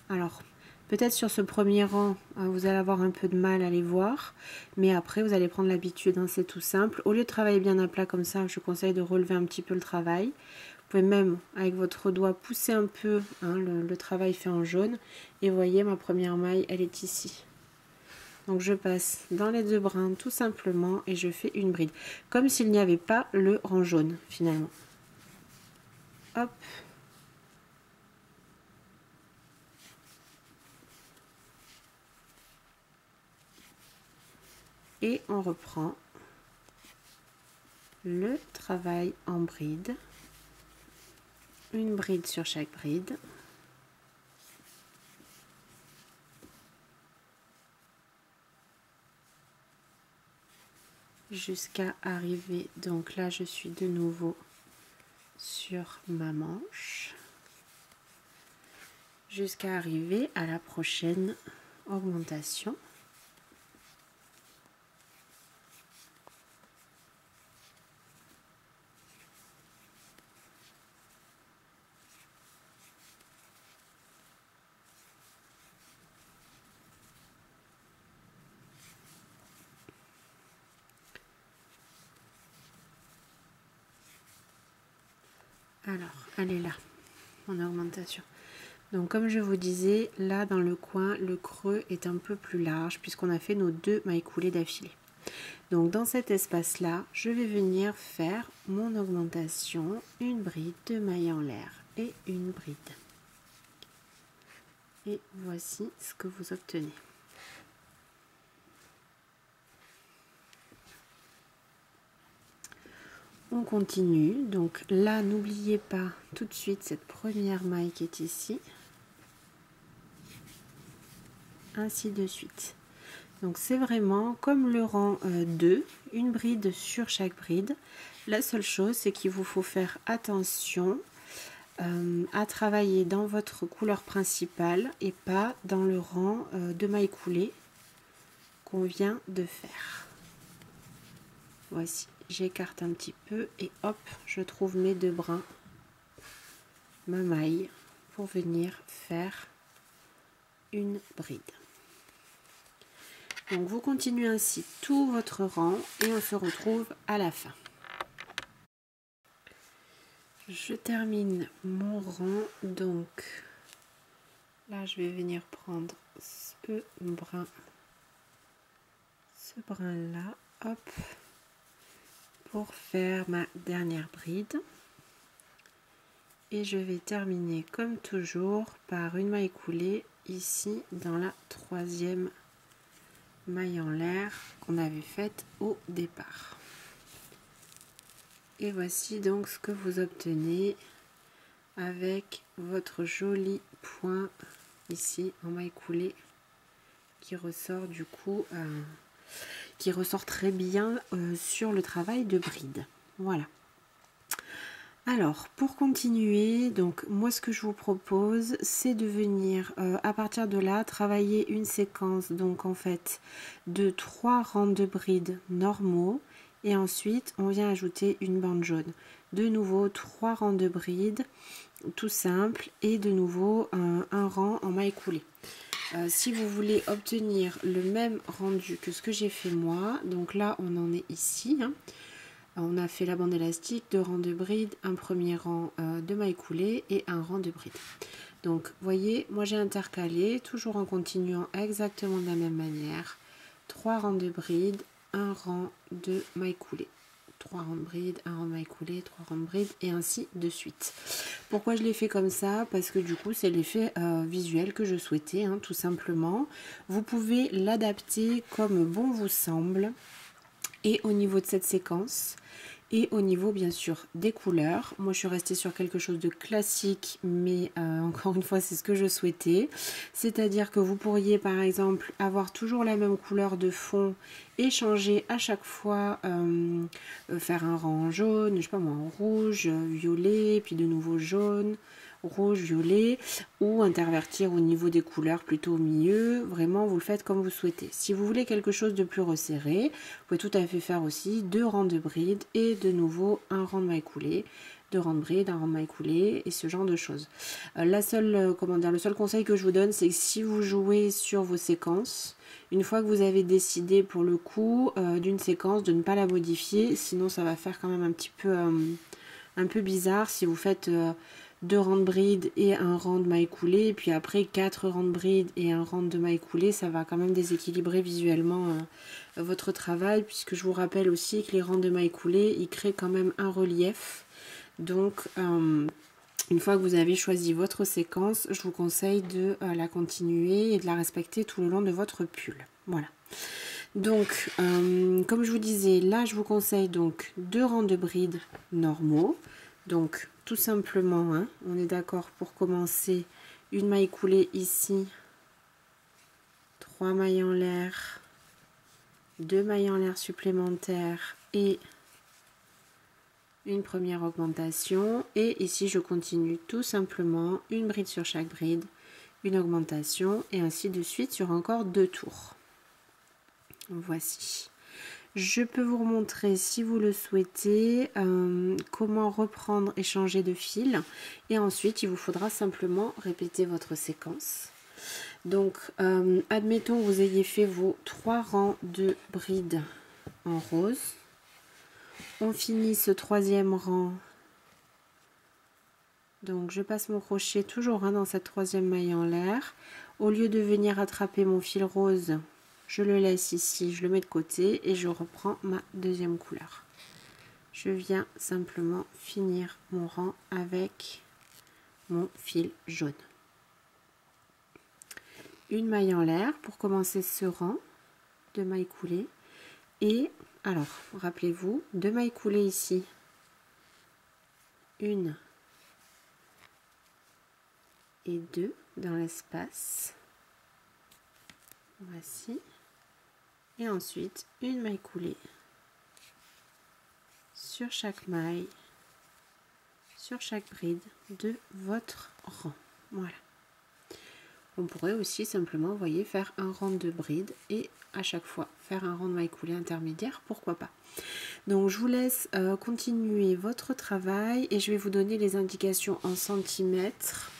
[SPEAKER 1] alors peut-être sur ce premier rang, vous allez avoir un peu de mal à les voir, mais après vous allez prendre l'habitude, c'est tout simple. Au lieu de travailler bien à plat comme ça, je conseille de relever un petit peu le travail. Vous pouvez même avec votre doigt pousser un peu le travail fait en jaune, et vous voyez ma première maille, elle est ici. Donc je passe dans les 2 brins tout simplement et je fais une bride, comme s'il n'y avait pas le rang jaune finalement. Hop. Et on reprend le travail en bride. Une bride sur chaque bride. Jusqu'à arriver, donc là je suis de nouveau sur ma manche, jusqu'à arriver à la prochaine augmentation. Alors, elle est là, mon augmentation. Donc comme je vous disais, là dans le coin, le creux est un peu plus large puisqu'on a fait nos 2 mailles coulées d'affilée. Donc dans cet espace-là, je vais venir faire mon augmentation, une bride, 2 mailles en l'air et une bride. Et voici ce que vous obtenez. On continue, donc là n'oubliez pas tout de suite cette première maille qui est ici, ainsi de suite. Donc c'est vraiment comme le rang 2, une bride sur chaque bride. La seule chose c'est qu'il vous faut faire attention à travailler dans votre couleur principale et pas dans le rang de mailles coulées qu'on vient de faire. Voici. J'écarte un petit peu et hop, je trouve mes 2 brins, ma maille, pour venir faire une bride. Donc vous continuez ainsi tout votre rang et on se retrouve à la fin. Je termine mon rang, donc là je vais venir prendre ce brin là, hop, pour faire ma dernière bride. Et je vais terminer comme toujours par une maille coulée ici dans la troisième maille en l'air qu'on avait faite au départ. Et voici donc ce que vous obtenez avec votre joli point ici en maille coulée qui ressort du coup qui ressort très bien sur le travail de bride. Voilà. Alors pour continuer, donc moi ce que je vous propose c'est de venir à partir de là travailler une séquence donc en fait de 3 rangs de bride normaux et ensuite on vient ajouter une bande jaune. De nouveau 3 rangs de bride tout simple et de nouveau un rang en maille coulée. Si vous voulez obtenir le même rendu que ce que j'ai fait moi, donc là on en est ici, hein. On a fait la bande élastique, 2 rangs de bride, un premier rang de maille coulée et un rang de bride. Donc voyez, moi j'ai intercalé, toujours en continuant exactement de la même manière, 3 rangs de bride, un rang de maille coulée. 3 rangs de bride, un rang de maille coulée, 3 rangs de bride et ainsi de suite. Pourquoi je l'ai fait comme ça? Parce que du coup c'est l'effet visuel que je souhaitais, hein, tout simplement. Vous pouvez l'adapter comme bon vous semble et au niveau de cette séquence et au niveau bien sûr des couleurs. Moi je suis restée sur quelque chose de classique mais encore une fois c'est ce que je souhaitais, c'est à dire que vous pourriez par exemple avoir toujours la même couleur de fond et changer à chaque fois, faire un rang jaune, je sais pas moi, en rouge, violet, puis de nouveau jaune, rouge, violet, ou intervertir au niveau des couleurs plutôt au milieu. Vraiment vous le faites comme vous souhaitez. Si vous voulez quelque chose de plus resserré, vous pouvez tout à fait faire aussi 2 rangs de bride et de nouveau un rang de maille coulée, 2 rangs de bride, un rang de maille coulée et ce genre de choses. Le seul conseil que je vous donne, c'est que si vous jouez sur vos séquences, une fois que vous avez décidé pour le coup d'une séquence, de ne pas la modifier, sinon ça va faire quand même un peu bizarre si vous faites 2 rangs de bride et un rang de maille coulée, et puis après 4 rangs de bride et un rang de maille coulée, ça va quand même déséquilibrer visuellement votre travail, puisque je vous rappelle aussi que les rangs de maille coulée, ils créent quand même un relief. Donc une fois que vous avez choisi votre séquence, je vous conseille de la continuer et de la respecter tout le long de votre pull. Voilà. Donc, comme je vous disais, là je vous conseille donc 2 rangs de bride normaux. Donc tout simplement, hein, on est d'accord pour commencer, une maille coulée ici, 3 mailles en l'air, 2 mailles en l'air supplémentaires et une première augmentation. Et ici je continue tout simplement une bride sur chaque bride, une augmentation et ainsi de suite sur encore 2 tours. Voici. Je peux vous remontrer, si vous le souhaitez, comment reprendre et changer de fil. Et ensuite, il vous faudra simplement répéter votre séquence. Donc, admettons que vous ayez fait vos 3 rangs de brides en rose. On finit ce 3e rang. Donc, je passe mon crochet toujours dans cette 3e maille en l'air. Au lieu de venir attraper mon fil rose, je le laisse ici, je le mets de côté et je reprends ma 2e couleur. Je viens simplement finir mon rang avec mon fil jaune. Une maille en l'air pour commencer ce rang de mailles coulées. Et alors, rappelez-vous, 2 mailles coulées ici. 1 et 2 dans l'espace. Voici. Et ensuite, une maille coulée sur chaque maille, sur chaque bride de votre rang. Voilà. On pourrait aussi simplement, vous voyez, faire un rang de bride et à chaque fois faire un rang de maille coulée intermédiaire, pourquoi pas. Donc je vous laisse continuer votre travail et je vais vous donner les indications en centimètres,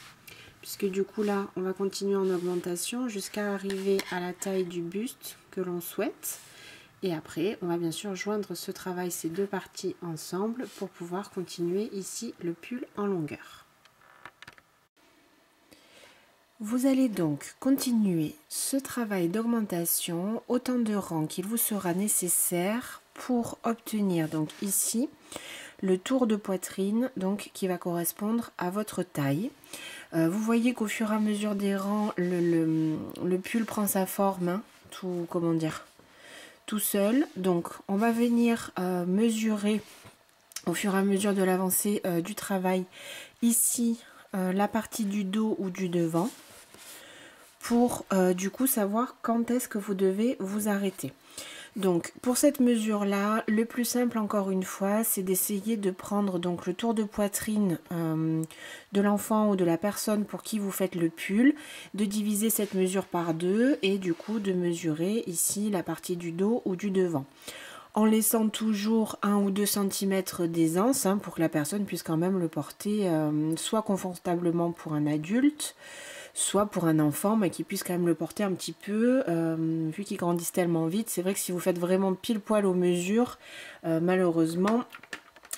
[SPEAKER 1] puisque du coup là on va continuer en augmentation jusqu'à arriver à la taille du buste que l'on souhaite. Et après, on va bien sûr joindre ce travail, ces 2 parties ensemble pour pouvoir continuer ici le pull en longueur. Vous allez donc continuer ce travail d'augmentation autant de rangs qu'il vous sera nécessaire pour obtenir donc ici le tour de poitrine donc qui va correspondre à votre taille. Vous voyez qu'au fur et à mesure des rangs, le pull prend sa forme, hein, tout seul. Donc on va venir mesurer au fur et à mesure de l'avancée du travail ici la partie du dos ou du devant pour du coup savoir quand est-ce que vous devez vous arrêter. Donc pour cette mesure là, le plus simple encore une fois, c'est d'essayer de prendre donc le tour de poitrine de l'enfant ou de la personne pour qui vous faites le pull, de diviser cette mesure par deux et du coup de mesurer ici la partie du dos ou du devant. En laissant toujours 1 ou 2 cm d'aisance hein, pour que la personne puisse quand même le porter soit confortablement pour un adulte, soit pour un enfant, mais qui puisse quand même le porter un petit peu, vu qu'ils grandissent tellement vite. C'est vrai que si vous faites vraiment pile poil aux mesures, malheureusement,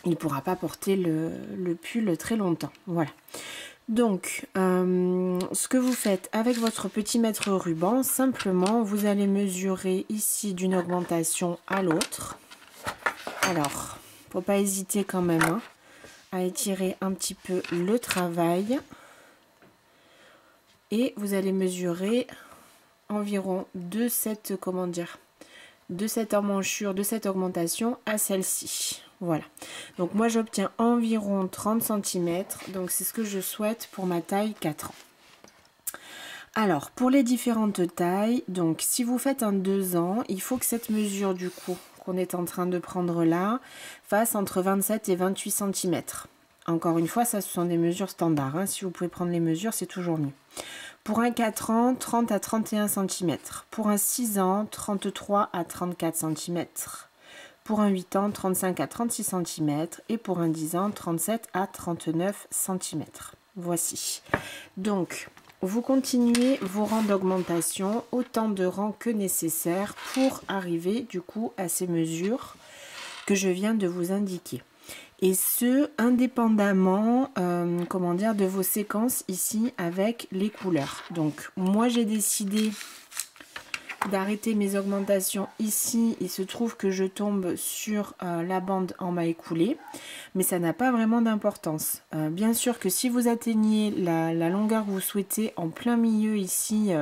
[SPEAKER 1] il ne pourra pas porter le pull très longtemps. Voilà. Donc, ce que vous faites avec votre petit mètre ruban, simplement, vous allez mesurer ici d'une augmentation à l'autre. Alors, faut pas hésiter quand même hein, à étirer un petit peu le travail. Et vous allez mesurer environ de cette emmanchure, de cette augmentation à celle-ci. Voilà. Donc moi j'obtiens environ 30 cm. Donc c'est ce que je souhaite pour ma taille 4 ans. Alors pour les différentes tailles, donc si vous faites un 2 ans, il faut que cette mesure du coup qu'on est en train de prendre là fasse entre 27 et 28 cm. Encore une fois, ça ce sont des mesures standards. Hein. Si vous pouvez prendre les mesures, c'est toujours mieux. Pour un 4 ans, 30 à 31 cm. Pour un 6 ans, 33 à 34 cm. Pour un 8 ans, 35 à 36 cm. Et pour un 10 ans, 37 à 39 cm. Voici. Donc, vous continuez vos rangs d'augmentation, autant de rangs que nécessaire pour arriver du coup à ces mesures que je viens de vous indiquer. Et ce, indépendamment de vos séquences ici avec les couleurs. Donc, moi, j'ai décidé d'arrêter mes augmentations ici. Il se trouve que je tombe sur la bande en maille coulée. Mais ça n'a pas vraiment d'importance. Bien sûr que si vous atteignez la longueur que vous souhaitez en plein milieu ici...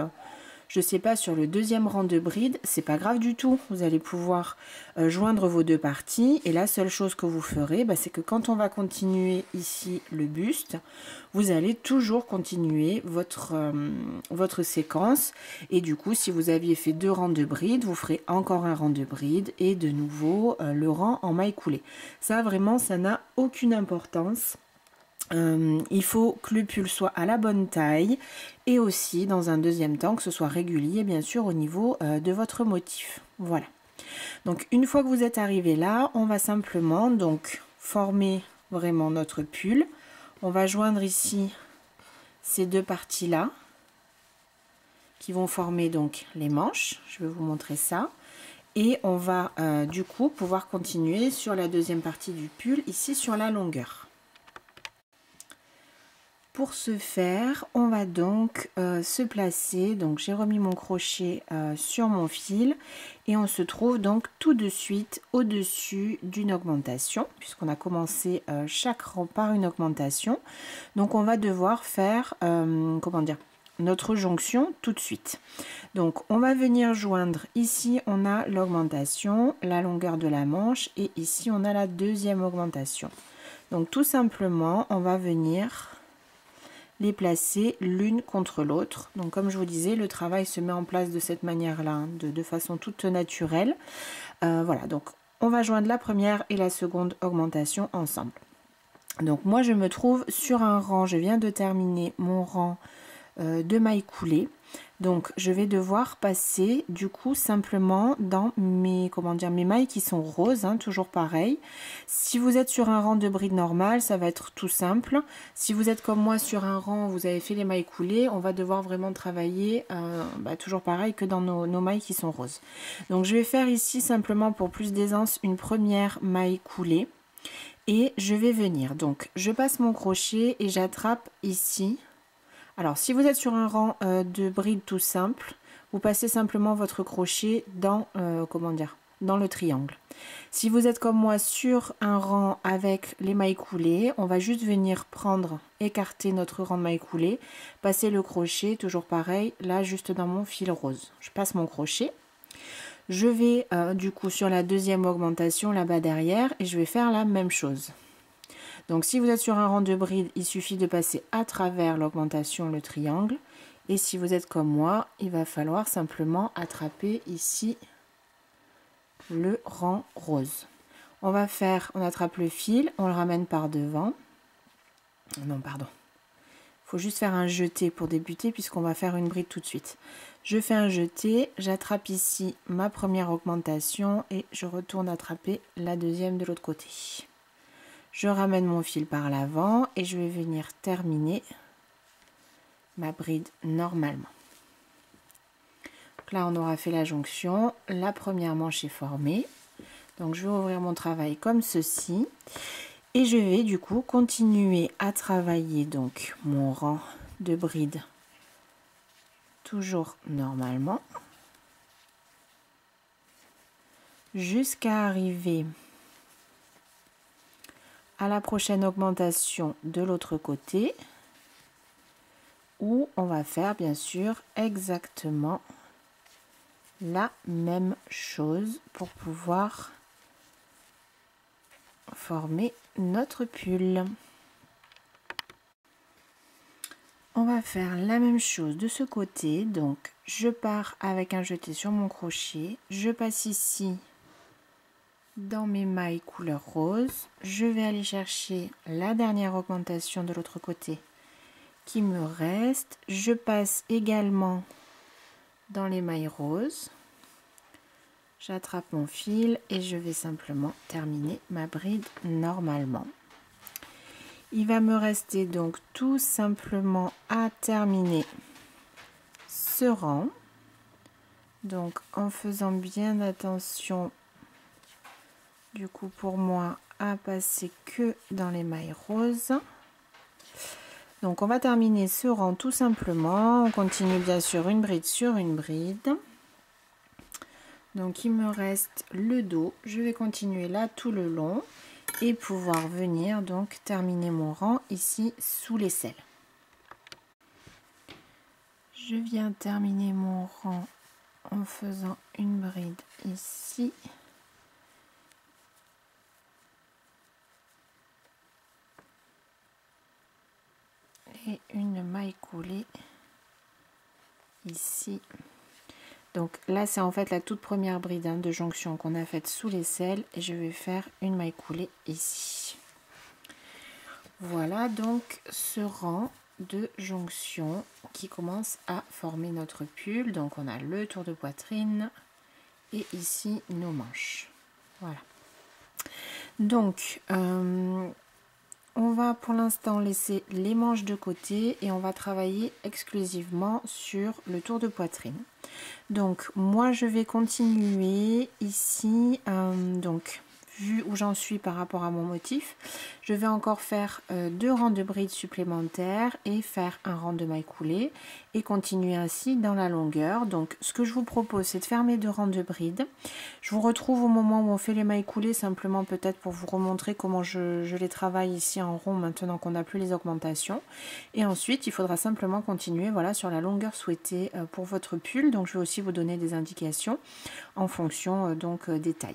[SPEAKER 1] je sais pas, sur le deuxième rang de bride, c'est pas grave du tout. Vous allez pouvoir joindre vos deux parties. Et la seule chose que vous ferez, c'est que quand on va continuer ici le buste, vous allez toujours continuer votre séquence. Et du coup, si vous aviez fait 2 rangs de bride, vous ferez encore un rang de bride et de nouveau le rang en maille coulée. Ça, vraiment, ça n'a aucune importance. Il faut que le pull soit à la bonne taille et aussi dans un deuxième temps que ce soit régulier bien sûr au niveau de votre motif. Voilà. Donc une fois que vous êtes arrivé là, on va simplement donc former vraiment notre pull. On va joindre ici ces deux parties là qui vont former donc les manches. Je vais vous montrer ça. Et on va du coup pouvoir continuer sur la deuxième partie du pull ici sur la longueur. Pour ce faire, on va donc se placer, donc j'ai remis mon crochet sur mon fil et on se trouve donc tout de suite au-dessus d'une augmentation puisqu'on a commencé chaque rang par une augmentation. Donc on va devoir faire, notre jonction tout de suite. Donc on va venir joindre, ici on a l'augmentation, la longueur de la manche et ici on a la deuxième augmentation. Donc tout simplement, on va venir... les placer l'une contre l'autre. Donc comme je vous disais, le travail se met en place de cette manière-là, hein, de façon toute naturelle. Voilà, donc on va joindre la première et la seconde augmentation ensemble. Donc moi je me trouve sur un rang, je viens de terminer mon rang de mailles coulées. Donc je vais devoir passer du coup simplement dans mes mailles qui sont roses, hein, toujours pareil. Si vous êtes sur un rang de bride normal, ça va être tout simple. Si vous êtes comme moi sur un rang, vous avez fait les mailles coulées, on va devoir vraiment travailler toujours pareil que dans nos mailles qui sont roses. Donc je vais faire ici simplement pour plus d'aisance une première maille coulée et je vais venir. Donc je passe mon crochet et j'attrape ici Alors si vous êtes sur un rang de bride tout simple, vous passez simplement votre crochet dans, dans le triangle. Si vous êtes comme moi sur un rang avec les mailles coulées, on va juste venir prendre, écarter notre rang de mailles coulées, passer le crochet, toujours pareil, là juste dans mon fil rose. Je passe mon crochet. Je vais du coup sur la deuxième augmentation là-bas derrière et je vais faire la même chose. Donc si vous êtes sur un rang de bride, il suffit de passer à travers l'augmentation, le triangle. Et si vous êtes comme moi, il va falloir simplement attraper ici le rang rose. On attrape le fil, on le ramène par devant. Non, pardon. Il faut juste faire un jeté pour débuter puisqu'on va faire une bride tout de suite. Je fais un jeté, j'attrape ici ma première augmentation et je retourne attraper la deuxième de l'autre côté. Je ramène mon fil par l'avant et je vais venir terminer ma bride normalement. Donc là, on aura fait la jonction, la première manche est formée. Donc je vais ouvrir mon travail comme ceci et je vais du coup continuer à travailler donc mon rang de bride toujours normalement jusqu'à arriver à la prochaine augmentation de l'autre côté où on va faire bien sûr exactement la même chose pour pouvoir former notre pull. On va faire la même chose de ce côté, donc je pars avec un jeté sur mon crochet, je passe ici dans mes mailles couleur rose, je vais aller chercher la dernière augmentation de l'autre côté qui me reste, je passe également dans les mailles roses, j'attrape mon fil et je vais simplement terminer ma bride normalement. Il va me rester donc tout simplement à terminer ce rang, donc en faisant bien attention du coup pour moi à passer que dans les mailles roses. Donc on va terminer ce rang tout simplement, on continue bien sûr une bride sur une bride. Donc il me reste le dos, je vais continuer là tout le long et pouvoir venir donc terminer mon rang ici sous l'aisselle. Je viens terminer mon rang en faisant une bride ici. Et une maille coulée ici. Donc là c'est en fait la toute première bride de jonction qu'on a faite sous l'aisselle et je vais faire une maille coulée ici. Voilà donc ce rang de jonction qui commence à former notre pull. Donc on a le tour de poitrine et ici nos manches. Voilà. Donc on va pour l'instant laisser les manches de côté et on va travailler exclusivement sur le tour de poitrine. Donc moi je vais continuer ici, donc vu où j'en suis par rapport à mon motif, je vais encore faire 2 rangs de brides supplémentaires et faire un rang de mailles coulées et continuer ainsi dans la longueur. Donc ce que je vous propose c'est de faire mes 2 rangs de brides. Je vous retrouve au moment où on fait les mailles coulées, simplement peut-être pour vous remontrer comment je les travaille ici en rond maintenant qu'on n'a plus les augmentations. Et ensuite il faudra simplement continuer voilà, sur la longueur souhaitée pour votre pull. Donc je vais aussi vous donner des indications en fonction des tailles.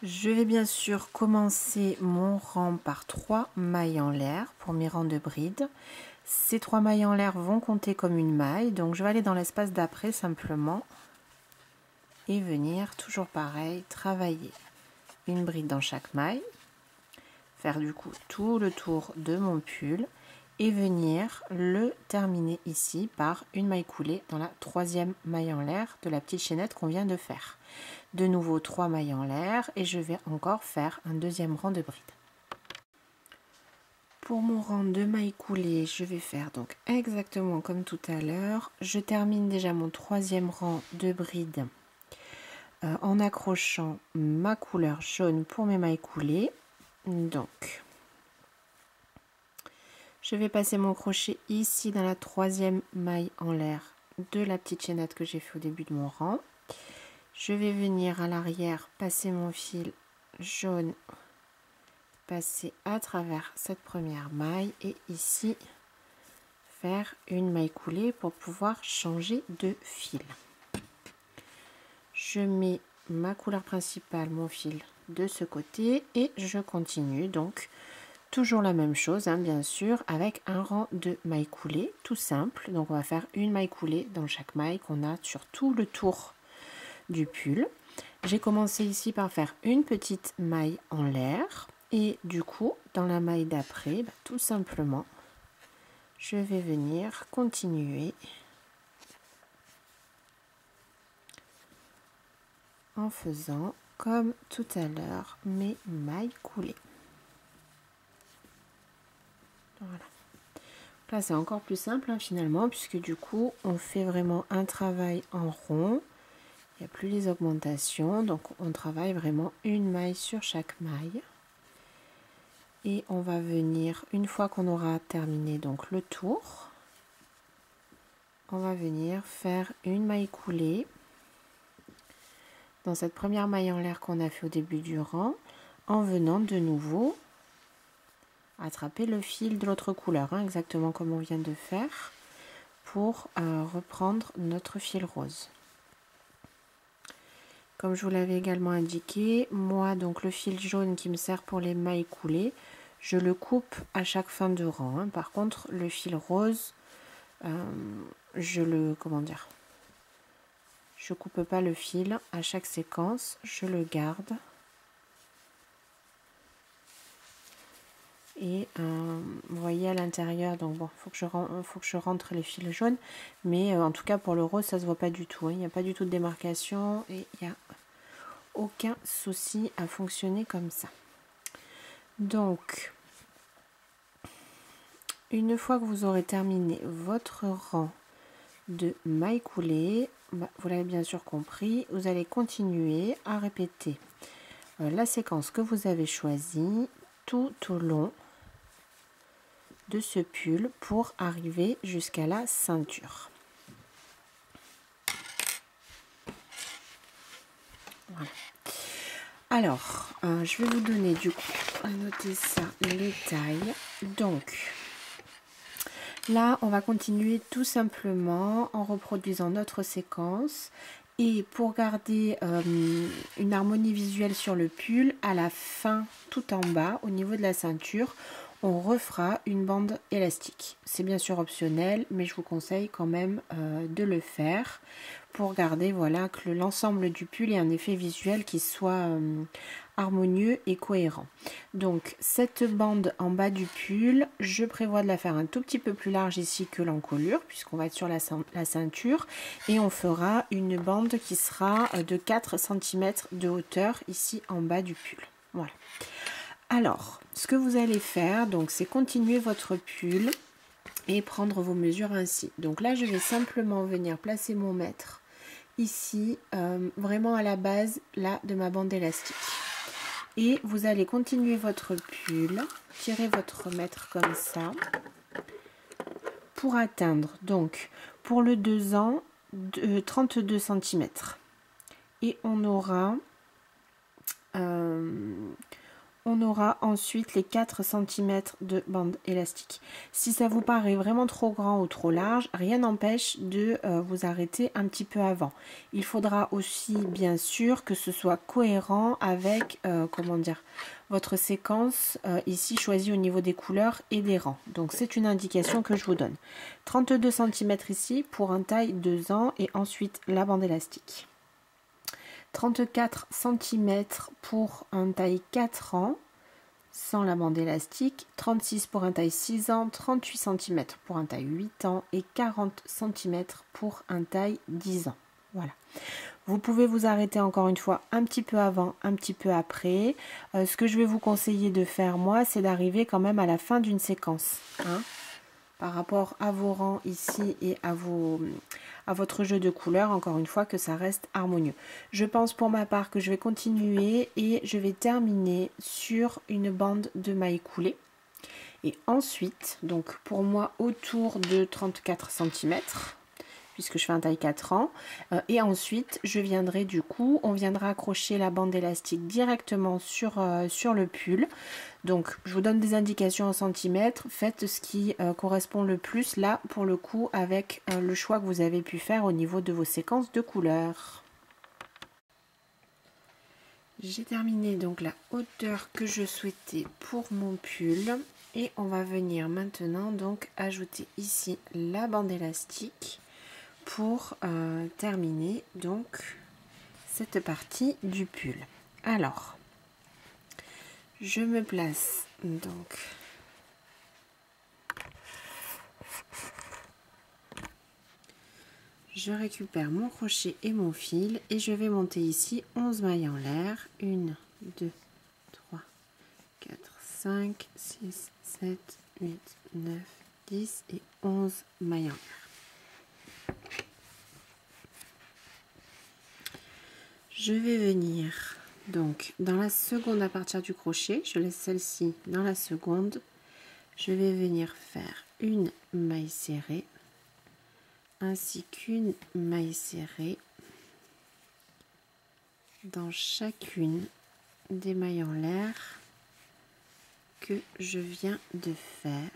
[SPEAKER 1] Je vais bien sûr commencer mon rang par 3 mailles en l'air pour mes rangs de brides. Ces 3 mailles en l'air vont compter comme une maille, donc je vais aller dans l'espace d'après simplement et venir toujours pareil, travailler une bride dans chaque maille, faire du coup tout le tour de mon pull et venir le terminer ici par une maille coulée dans la 3e maille en l'air de la petite chaînette qu'on vient de faire. De nouveau 3 mailles en l'air et je vais encore faire un 2e rang de bride. Pour mon rang de mailles coulées, je vais faire donc exactement comme tout à l'heure. Je termine déjà mon 3e rang de bride en accrochant ma couleur jaune pour mes mailles coulées. Donc Je vais passer mon crochet ici dans la troisième maille en l'air de la petite chaînette que j'ai fait au début de mon rang. Je vais venir à l'arrière, passer mon fil jaune, passer à travers cette première maille et ici faire une maille coulée pour pouvoir changer de fil. Je mets ma couleur principale, mon fil de ce côté et je continue donc toujours la même chose, hein, bien sûr, avec un rang de mailles coulées tout simple. Donc on va faire une maille coulée dans chaque maille qu'on a sur tout le tour du pull. J'ai commencé ici par faire une petite maille en l'air et du coup dans la maille d'après, tout simplement je vais venir continuer en faisant comme tout à l'heure mes mailles coulées. Voilà. Là c'est encore plus simple, hein, finalement, puisque du coup on fait vraiment un travail en rond. Il n'y a plus les augmentations, donc on travaille vraiment une maille sur chaque maille. Et on va venir, une fois qu'on aura terminé donc le tour, on va venir faire une maille coulée dans cette première maille en l'air qu'on a fait au début du rang, en venant de nouveau attraper le fil de l'autre couleur, hein, exactement comme on vient de faire, pour reprendre notre fil rose. Comme je vous l'avais également indiqué, moi donc le fil jaune qui me sert pour les mailles coulées, je le coupe à chaque fin de rang, hein. Par contre le fil rose, je coupe pas le fil à chaque séquence, je le garde. Et vous voyez à l'intérieur, donc bon, faut que je rentre les fils jaunes, mais en tout cas pour le rose ça se voit pas du tout, hein. Il n'y a pas du tout de démarcation et il n'y a aucun souci à fonctionner comme ça. Donc une fois que vous aurez terminé votre rang de mailles coulées, vous l'avez bien sûr compris, vous allez continuer à répéter la séquence que vous avez choisie tout au long de ce pull pour arriver jusqu'à la ceinture. Voilà. Alors, je vais vous donner du coup, à noter ça, les tailles. Donc, là, on va continuer tout simplement en reproduisant notre séquence. Et pour garder une harmonie visuelle sur le pull, à la fin, tout en bas, au niveau de la ceinture, on refera une bande élastique. C'est bien sûr optionnel, mais je vous conseille quand même de le faire pour garder, voilà, que l'ensemble du pull ait un effet visuel qui soit harmonieux et cohérent. Donc cette bande en bas du pull, je prévois de la faire un tout petit peu plus large ici que l'encolure, puisqu'on va être sur la ceinture, et on fera une bande qui sera de 4 cm de hauteur ici en bas du pull. Voilà. Alors, ce que vous allez faire, donc, c'est continuer votre pull et prendre vos mesures ainsi. Donc là, je vais simplement venir placer mon mètre ici, vraiment à la base là de ma bande élastique. Et vous allez continuer votre pull, tirer votre mètre comme ça, pour atteindre, donc, pour le 2 ans, 32 cm. Et on aura ensuite les 4 cm de bande élastique. Si ça vous paraît vraiment trop grand ou trop large, rien n'empêche de vous arrêter un petit peu avant. Il faudra aussi bien sûr que ce soit cohérent avec votre séquence ici choisie au niveau des couleurs et des rangs. Donc c'est une indication que je vous donne. 32 cm ici pour un taille 2 ans et ensuite la bande élastique. 34 cm pour un taille 4 ans sans la bande élastique, 36 pour un taille 6 ans, 38 cm pour un taille 8 ans et 40 cm pour un taille 10 ans. Voilà. Vous pouvez vous arrêter encore une fois un petit peu avant, un petit peu après. Ce que je vais vous conseiller de faire moi, c'est d'arriver quand même à la fin d'une séquence, hein, par rapport à vos rangs ici et à votre jeu de couleurs, encore une fois, que ça reste harmonieux. Je pense pour ma part que je vais continuer et je vais terminer sur une bande de mailles coulées. Et ensuite, donc pour moi autour de 34 cm, puisque je fais un taille 4 ans. Et ensuite, je viendrai du coup, on viendra accrocher la bande élastique directement sur le pull. Donc, je vous donne des indications en centimètres. Faites ce qui correspond le plus, là, pour le coup, avec le choix que vous avez pu faire au niveau de vos séquences de couleurs. J'ai terminé donc la hauteur que je souhaitais pour mon pull. Et on va venir maintenant donc ajouter ici la bande élastique pour terminer donc cette partie du pull. Alors, je me place donc je récupère mon crochet et mon fil et je vais monter ici 11 mailles en l'air. 1, 2, 3, 4, 5, 6, 7, 8, 9, 10 et 11 mailles en l'air. Je vais venir donc dans la seconde à partir du crochet, je laisse celle-ci dans la seconde, je vais venir faire une maille serrée ainsi qu'une maille serrée dans chacune des mailles en l'air que je viens de faire.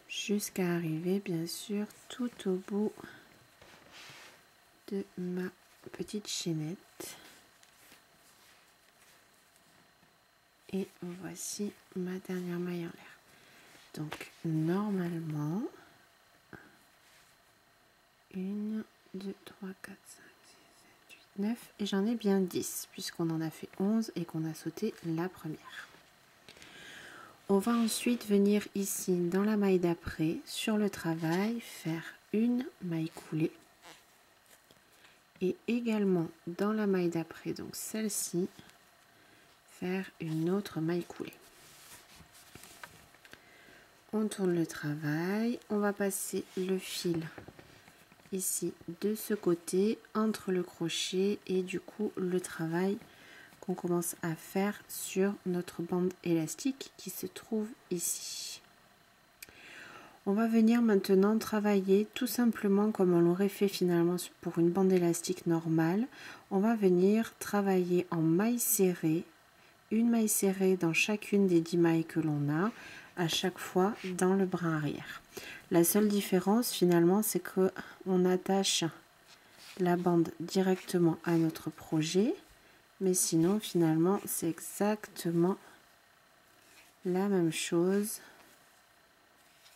[SPEAKER 1] Jusqu'à arriver bien sûr tout au bout de ma petite chaînette. Et voici ma dernière maille en l'air. Donc normalement, 1, 2, 3, 4, 5, 6, 7, 8, 9 et j'en ai bien 10 puisqu'on en a fait 11 et qu'on a sauté la première. On va ensuite venir ici dans la maille d'après sur le travail faire une maille coulée et également dans la maille d'après, donc celle-ci, faire une autre maille coulée. On tourne le travail, on va passer le fil ici de ce côté entre le crochet et du coup le travail qu'on commence à faire sur notre bande élastique qui se trouve ici. On va venir maintenant travailler tout simplement comme on l'aurait fait finalement pour une bande élastique normale. On va venir travailler en maille serrée, une maille serrée dans chacune des 10 mailles que l'on a, à chaque fois dans le brin arrière. La seule différence finalement, c'est que on attache la bande directement à notre projet, mais sinon finalement c'est exactement la même chose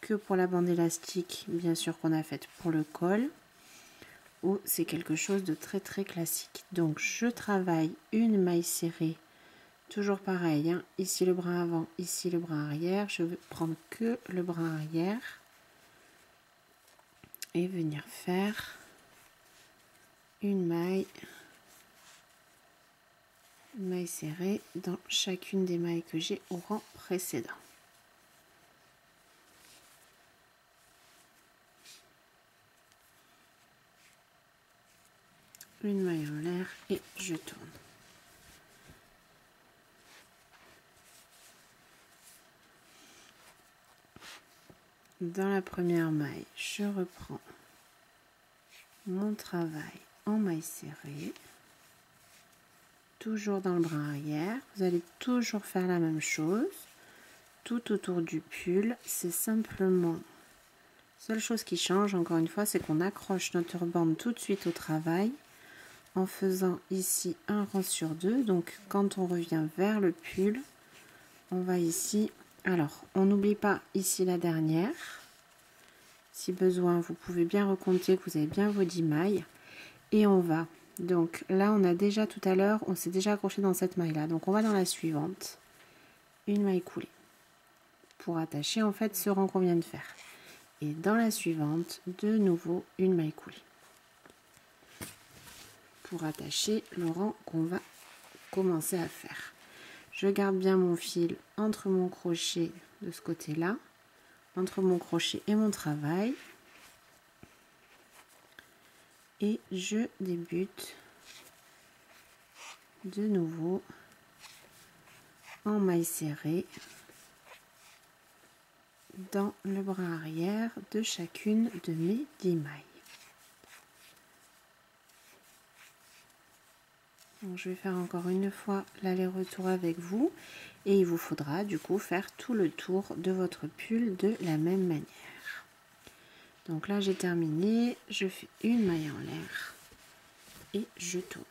[SPEAKER 1] que pour la bande élastique, bien sûr qu'on a faite pour le col, où c'est quelque chose de très très classique. Donc je travaille une maille serrée, toujours pareil, hein, ici le brin avant, ici le brin arrière, je vais prendre que le brin arrière et venir faire une maille serrée dans chacune des mailles que j'ai au rang précédent. Une maille en l'air et je tourne. Dans la première maille, je reprends mon travail en maille serrée, toujours dans le brin arrière. Vous allez toujours faire la même chose tout autour du pull. C'est simplement, seule chose qui change encore une fois, c'est qu'on accroche notre bande tout de suite au travail en faisant ici un rang sur 2. Donc quand on revient vers le pull, on va ici, alors on n'oublie pas ici la dernière. Si besoin, vous pouvez bien recompter que vous avez bien vos 10 mailles. Et on va, donc là on a déjà tout à l'heure, on s'est déjà accroché dans cette maille là. Donc on va dans la suivante, une maille coulée, pour attacher en fait ce rang qu'on vient de faire. Et dans la suivante, de nouveau une maille coulée, pour attacher le rang qu'on va commencer à faire. Je garde bien mon fil entre mon crochet de ce côté là, entre mon crochet et mon travail. et je débute de nouveau en maille serrée dans le bras arrière de chacune de mes 10 mailles. Donc, je vais faire encore une fois l'aller-retour avec vous et il vous faudra du coup faire tout le tour de votre pull de la même manière. Donc là j'ai terminé, je fais une maille en l'air et je tourne.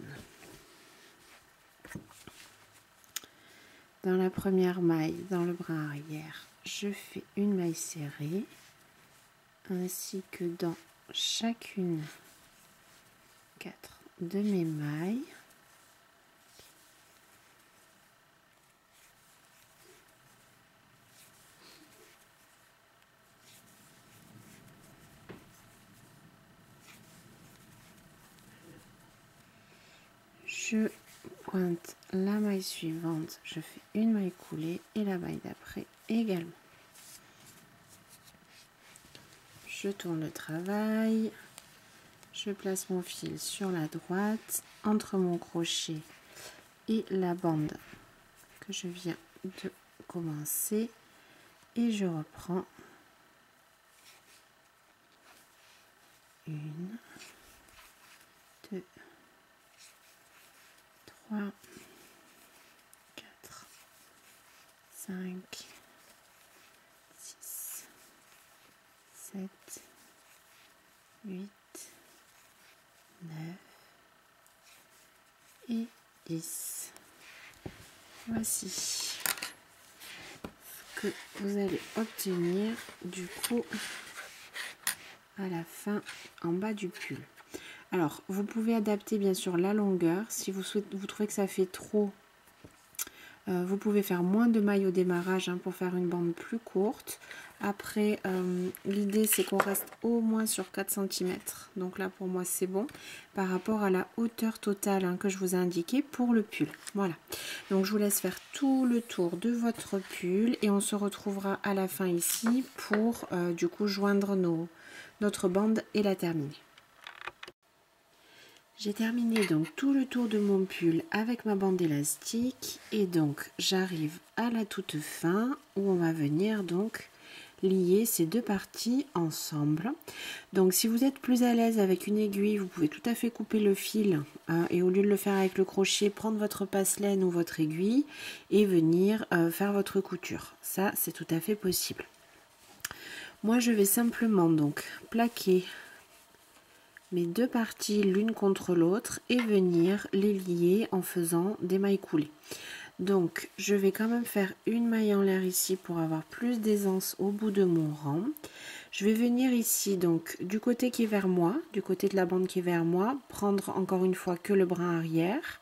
[SPEAKER 1] Dans la première maille, dans le bras arrière, je fais une maille serrée ainsi que dans chacune 4 de mes mailles. Je pointe la maille suivante, je fais une maille coulée et la maille d'après également. Je tourne le travail, je place mon fil sur la droite entre mon crochet et la bande que je viens de commencer et je reprends une, 2, 3, 4, 5, 6, 7, 8, 9 et 10. Voici ce que vous allez obtenir du coup à la fin en bas du pull. Alors vous pouvez adapter bien sûr la longueur si vous trouvez que ça fait trop. Vous pouvez faire moins de mailles au démarrage pour faire une bande plus courte. Après, l'idée c'est qu'on reste au moins sur 4 cm. Donc là pour moi c'est bon par rapport à la hauteur totale que je vous ai indiqué pour le pull. Voilà. Donc je vous laisse faire tout le tour de votre pull et on se retrouvera à la fin ici pour du coup joindre notre bande et la terminer. J'ai terminé donc tout le tour de mon pull avec ma bande élastique et donc j'arrive à la toute fin où on va venir donc lier ces deux parties ensemble. Donc si vous êtes plus à l'aise avec une aiguille, vous pouvez tout à fait couper le fil et au lieu de le faire avec le crochet, prendre votre passe-laine ou votre aiguille et venir faire votre couture. Ça c'est tout à fait possible. Moi je vais simplement donc plaquer mes deux parties l'une contre l'autre et venir les lier en faisant des mailles coulées. Donc je vais quand même faire une maille en l'air ici pour avoir plus d'aisance au bout de mon rang. Je vais venir ici donc du côté qui est vers moi, du côté de la bande qui est vers moi, prendre encore une fois que le brin arrière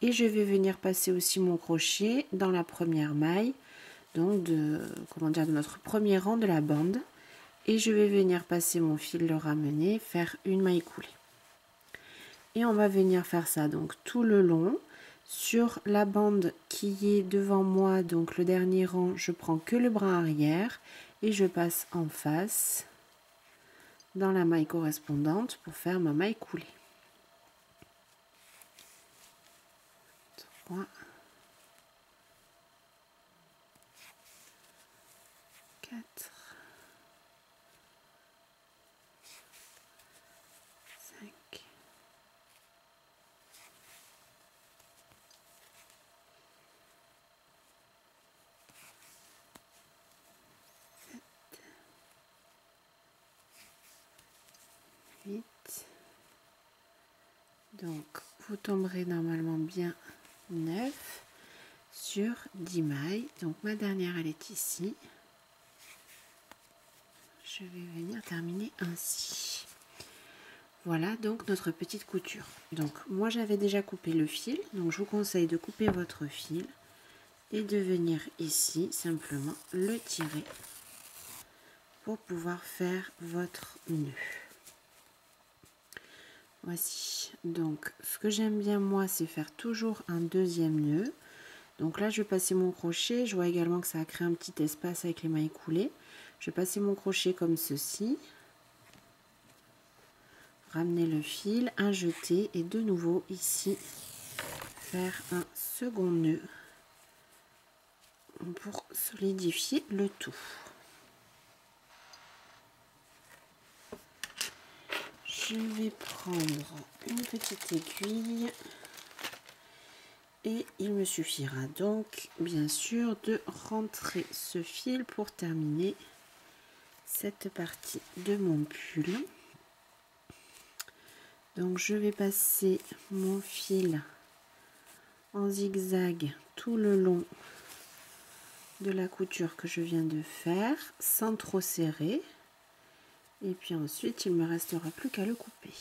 [SPEAKER 1] et je vais venir passer aussi mon crochet dans la première maille donc de notre premier rang de la bande. Et je vais venir passer mon fil, le ramener, faire une maille coulée. Et on va venir faire ça donc tout le long. Sur la bande qui est devant moi, donc le dernier rang, je prends que le bras arrière et je passe en face dans la maille correspondante pour faire ma maille coulée. 3, 4, 5, 8. Donc vous tomberez normalement bien 9 sur 10 mailles. Donc ma dernière elle est ici. Je vais venir terminer ainsi. Voilà donc notre petite couture. Donc moi j'avais déjà coupé le fil, donc je vous conseille de couper votre fil et de venir ici simplement le tirer pour pouvoir faire votre nœud. Voici, donc ce que j'aime bien moi c'est faire toujours un deuxième nœud. Donc là je vais passer mon crochet, je vois également que ça a créé un petit espace avec les mailles coulées. Je vais passer mon crochet comme ceci ramener le fil, un jeté et de nouveau ici faire un second nœud pour solidifier le tout. Je vais prendre une petite aiguille et il me suffira donc bien sûr de rentrer ce fil pour terminer cette partie de mon pull. Donc je vais passer mon fil en zigzag tout le long de la couture que je viens de faire sans trop serrer, et puis ensuite il me restera plus qu'à le couper.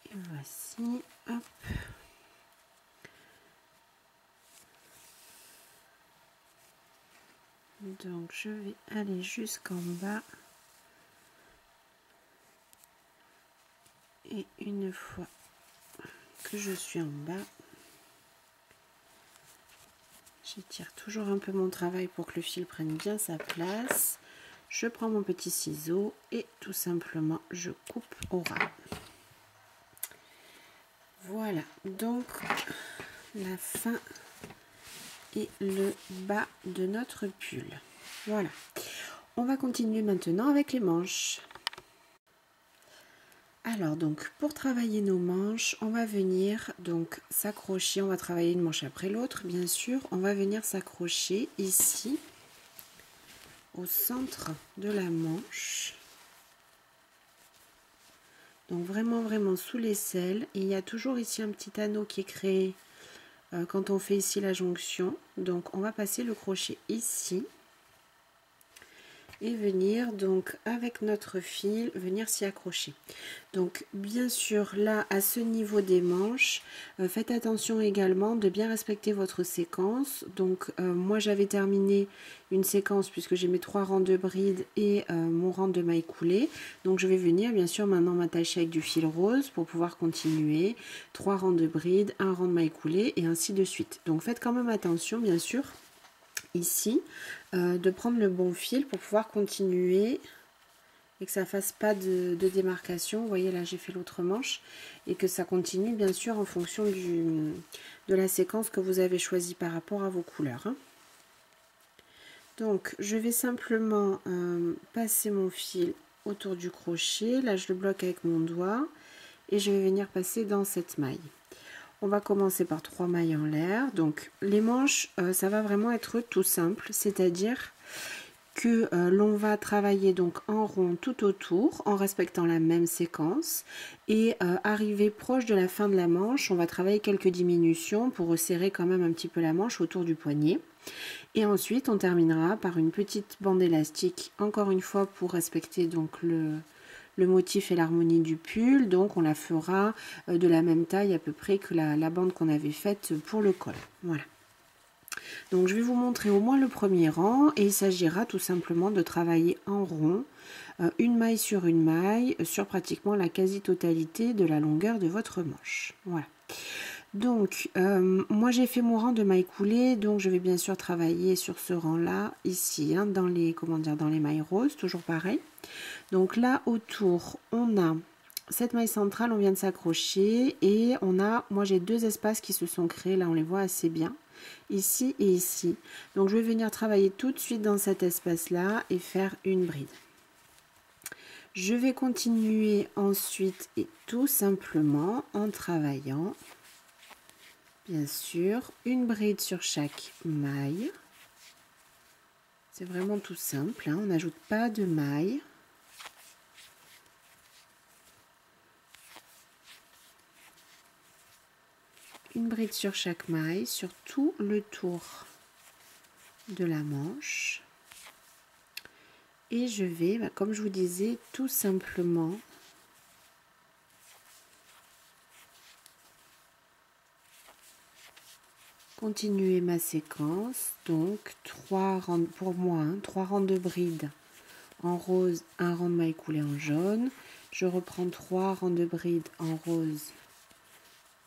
[SPEAKER 1] Et voici, hop. Donc je vais aller jusqu'en bas et une fois que je suis en bas, j'étire toujours un peu mon travail pour que le fil prenne bien sa place. Je prends mon petit ciseau et tout simplement je coupe au ras. Voilà donc la fin et le bas de notre pull. Voilà, on va continuer maintenant avec les manches. Alors donc pour travailler nos manches, on va venir donc s'accrocher, on va travailler une manche après l'autre bien sûr, on va venir s'accrocher ici au centre de la manche, donc vraiment sous l'aisselle. Et il y a toujours ici un petit anneau qui est créé quand on fait ici la jonction, donc on va passer le crochet ici et venir donc avec notre fil venir s'y accrocher. Donc bien sûr là à ce niveau des manches, faites attention également de bien respecter votre séquence. Donc moi j'avais terminé une séquence puisque j'ai mes 3 rangs de brides et mon rang de mailles coulées. Donc je vais venir bien sûr maintenant m'attacher avec du fil rose pour pouvoir continuer 3 rangs de brides, un rang de mailles coulées et ainsi de suite. Donc faites quand même attention bien sûr ici de prendre le bon fil pour pouvoir continuer et que ça fasse pas de démarcation. Vous voyez là j'ai fait l'autre manche et que ça continue bien sûr en fonction de la séquence que vous avez choisie par rapport à vos couleurs, hein. Donc je vais simplement passer mon fil autour du crochet, là je le bloque avec mon doigt et je vais venir passer dans cette maille. On va commencer par 3 mailles en l'air. Donc les manches, ça va vraiment être tout simple, c'est-à-dire que l'on va travailler donc en rond tout autour en respectant la même séquence et arriver proche de la fin de la manche, on va travailler quelques diminutions pour resserrer quand même un petit peu la manche autour du poignet. Et ensuite on terminera par une petite bande élastique, encore une fois pour respecter donc le motif et l'harmonie du pull. Donc on la fera de la même taille à peu près que la bande qu'on avait faite pour le col. Voilà. Donc je vais vous montrer au moins le premier rang et il s'agira tout simplement de travailler en rond, une maille sur une maille, sur pratiquement la quasi-totalité de la longueur de votre manche. Voilà. Donc moi j'ai fait mon rang de mailles coulées, donc je vais bien sûr travailler sur ce rang là ici, hein, dans les dans les mailles roses, toujours pareil. Donc là autour on a cette maille centrale, on vient de s'accrocher et on a, moi j'ai 2 espaces qui se sont créés, là on les voit assez bien, ici et ici. Donc je vais venir travailler tout de suite dans cet espace là et faire une bride. Je vais continuer ensuite et tout simplement en travaillant bien sûr une bride sur chaque maille. C'est vraiment tout simple, hein, on n'ajoute pas de maille. Une bride sur chaque maille sur tout le tour de la manche. Et je vais, comme je vous disais, tout simplement continuer ma séquence. Donc 3 rangs, pour moi, hein, 3 rangs de brides en rose, un rang de mailles coulées en jaune. Je reprends 3 rangs de brides en rose,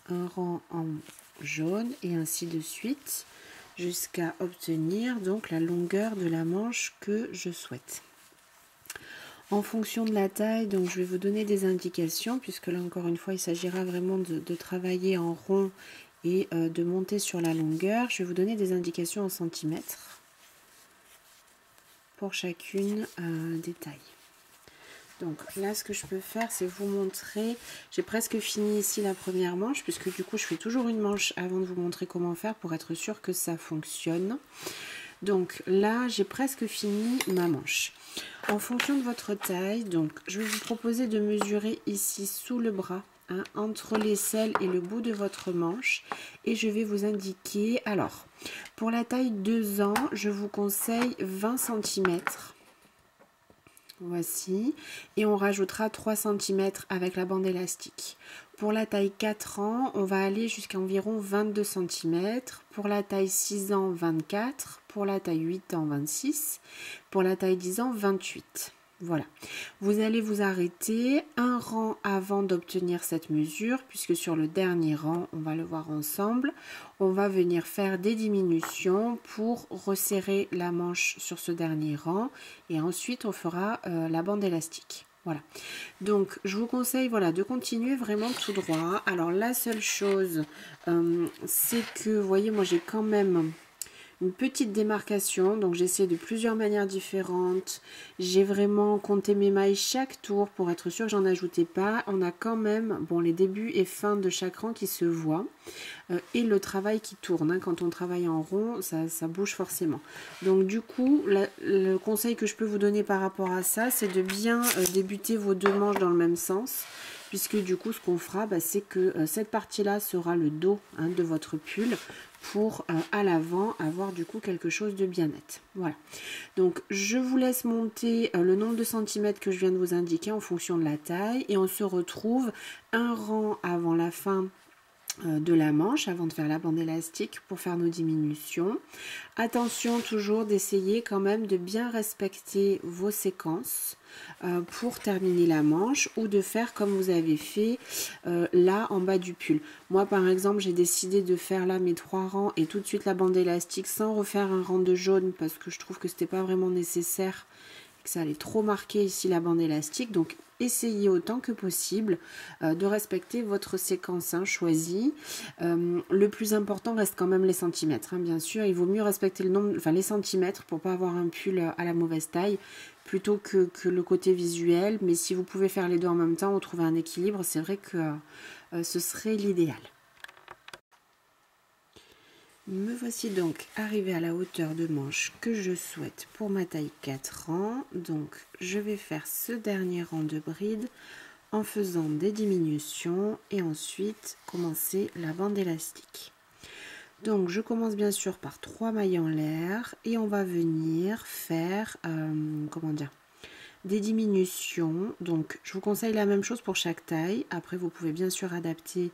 [SPEAKER 1] un rang en jaune et ainsi de suite. jusqu'à obtenir donc la longueur de la manche que je souhaite. En fonction de la taille, donc je vais vous donner des indications, puisque là encore une fois il s'agira vraiment de travailler en rond et de monter sur la longueur. Je vais vous donner des indications en centimètres pour chacune des tailles. Donc là, ce que je peux faire, c'est vous montrer. J'ai presque fini ici la première manche, puisque du coup, je fais toujours une manche avant de vous montrer comment faire pour être sûr que ça fonctionne. Donc là, j'ai presque fini ma manche. En fonction de votre taille, donc je vais vous proposer de mesurer ici sous le bras, hein, entre l'aisselle et le bout de votre manche. Et je vais vous indiquer, alors, pour la taille 2 ans, je vous conseille 20 cm. Voici, et on rajoutera 3 cm avec la bande élastique. Pour la taille 4 ans, on va aller jusqu'à environ 22 cm. Pour la taille 6 ans, 24. Pour la taille 8 ans, 26. Pour la taille 10 ans, 28. Voilà. Vous allez vous arrêter un rang avant d'obtenir cette mesure, puisque sur le dernier rang, on va le voir ensemble, on va venir faire des diminutions pour resserrer la manche sur ce dernier rang, et ensuite on fera la bande élastique. Voilà, donc je vous conseille voilà, de continuer vraiment tout droit. Alors la seule chose, c'est que, vous voyez, moi j'ai quand même une petite démarcation, donc j'essaie de plusieurs manières différentes. J'ai vraiment compté mes mailles chaque tour pour être sûr que j'en ajoutais pas. On a quand même, bon, les débuts et fins de chaque rang qui se voient, et le travail qui tourne, hein. Quand on travaille en rond, ça bouge forcément. Donc du coup, le conseil que je peux vous donner par rapport à ça, c'est de bien débuter vos deux manches dans le même sens, puisque du coup, ce qu'on fera, c'est que cette partie-là sera le dos, hein, de votre pull, pour à l'avant avoir du coup quelque chose de bien net. Voilà, donc je vous laisse monter le nombre de centimètres que je viens de vous indiquer en fonction de la taille, et on se retrouve un rang avant la fin de la manche, avant de faire la bande élastique, pour faire nos diminutions. Attention toujours d'essayer quand même de bien respecter vos séquences pour terminer la manche, ou de faire comme vous avez fait là en bas du pull. Moi par exemple, j'ai décidé de faire là mes 3 rangs et tout de suite la bande élastique sans refaire un rang de jaune, parce que je trouve que c'était pas vraiment nécessaire, que ça allait trop marquer ici la bande élastique. Donc essayez autant que possible de respecter votre séquence, hein, choisie. Le plus important reste quand même les centimètres, hein, bien sûr. Il vaut mieux respecter le nombre, enfin les centimètres, pour pas avoir un pull à la mauvaise taille, plutôt que le côté visuel. Mais si vous pouvez faire les deux en même temps ou trouver un équilibre, c'est vrai que ce serait l'idéal. Me voici donc arrivée à la hauteur de manche que je souhaite pour ma taille 4 ans. Donc je vais faire ce dernier rang de bride en faisant des diminutions et ensuite commencer la bande élastique. Donc je commence bien sûr par 3 mailles en l'air et on va venir faire comment dire, des diminutions. Donc je vous conseille la même chose pour chaque taille. Après vous pouvez bien sûr adapter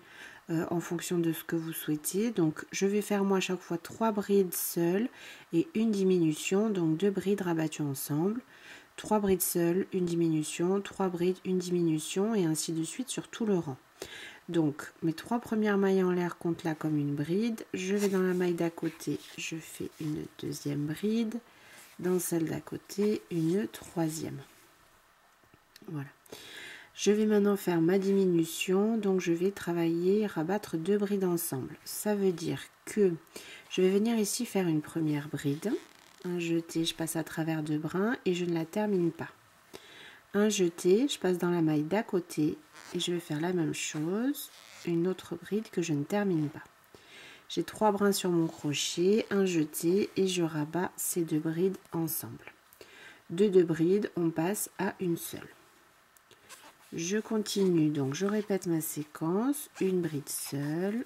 [SPEAKER 1] en fonction de ce que vous souhaitez. Donc je vais faire moi à chaque fois 3 brides seules et une diminution, donc 2 brides rabattues ensemble, 3 brides seules, une diminution, 3 brides, une diminution, et ainsi de suite sur tout le rang. Donc mes 3 premières mailles en l'air comptent là comme une bride. Je vais dans la maille d'à côté, je fais une deuxième bride, dans celle d'à côté une troisième. Voilà. Je vais maintenant faire ma diminution, donc je vais travailler, rabattre 2 brides ensemble. Ça veut dire que je vais venir ici faire une première bride, un jeté, je passe à travers 2 brins et je ne la termine pas. Un jeté, je passe dans la maille d'à côté et je vais faire la même chose, une autre bride que je ne termine pas. J'ai 3 brins sur mon crochet, un jeté et je rabats ces 2 brides ensemble. De 2 brides, on passe à une seule. Je continue, donc je répète ma séquence, une bride seule,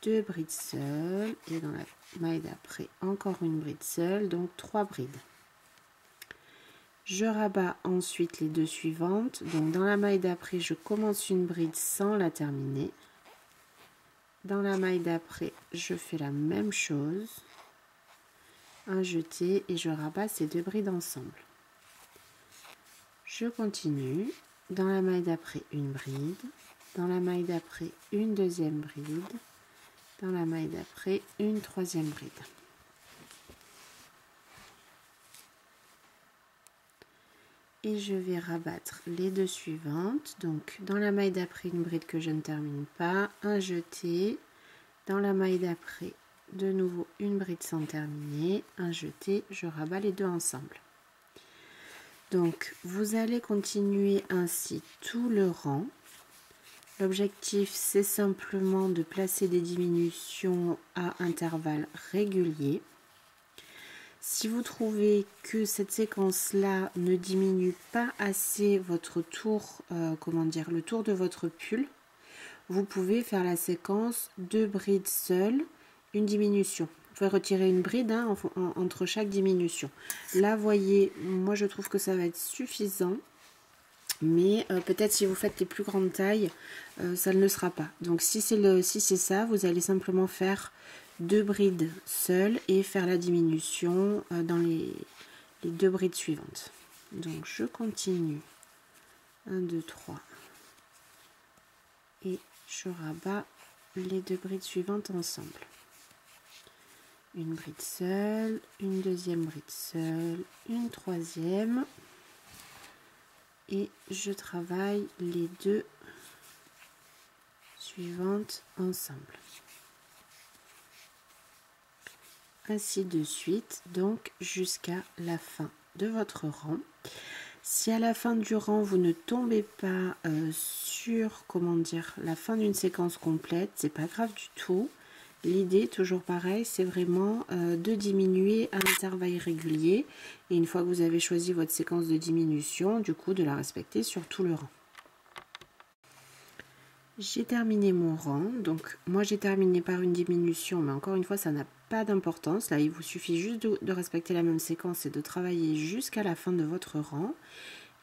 [SPEAKER 1] 2 brides seules, et dans la maille d'après encore une bride seule, donc 3 brides. Je rabats ensuite les 2 suivantes, donc dans la maille d'après je commence une bride sans la terminer, dans la maille d'après je fais la même chose, un jeté et je rabats ces 2 brides ensemble. Je continue, dans la maille d'après une bride, dans la maille d'après une deuxième bride, Dans la maille d'après, une troisième bride. Et je vais rabattre les deux suivantes. Donc dans la maille d'après, une bride que je ne termine pas, un jeté. Dans la maille d'après, de nouveau une bride sans terminer, un jeté, je rabats les deux ensemble. Donc vous allez continuer ainsi tout le rang. L'objectif, c'est simplement de placer des diminutions à intervalles réguliers. Si vous trouvez que cette séquence-là ne diminue pas assez votre tour, le tour de votre pull, vous pouvez faire la séquence 2 brides seules, une diminution. Vous pouvez retirer une bride entre chaque diminution. Là, voyez, moi je trouve que ça va être suffisant. Mais peut-être si vous faites les plus grandes tailles, ça ne le sera pas. Donc si c'est ça, vous allez simplement faire 2 brides seules et faire la diminution dans les 2 brides suivantes. Donc je continue. 1, 2, 3. Et je rabats les 2 brides suivantes ensemble. Une bride seule, une deuxième bride seule, une troisième. Et je travaille les 2 suivantes ensemble. Ainsi de suite, donc jusqu'à la fin de votre rang. Si à la fin du rang, vous ne tombez pas sur la fin d'une séquence complète, c'est pas grave du tout. L'idée, toujours pareil, c'est vraiment de diminuer à intervalles réguliers. Et une fois que vous avez choisi votre séquence de diminution, du coup, de la respecter sur tout le rang. J'ai terminé mon rang. Donc, moi, j'ai terminé par une diminution. Mais encore une fois, ça n'a pas d'importance. Là, il vous suffit juste de respecter la même séquence et de travailler jusqu'à la fin de votre rang.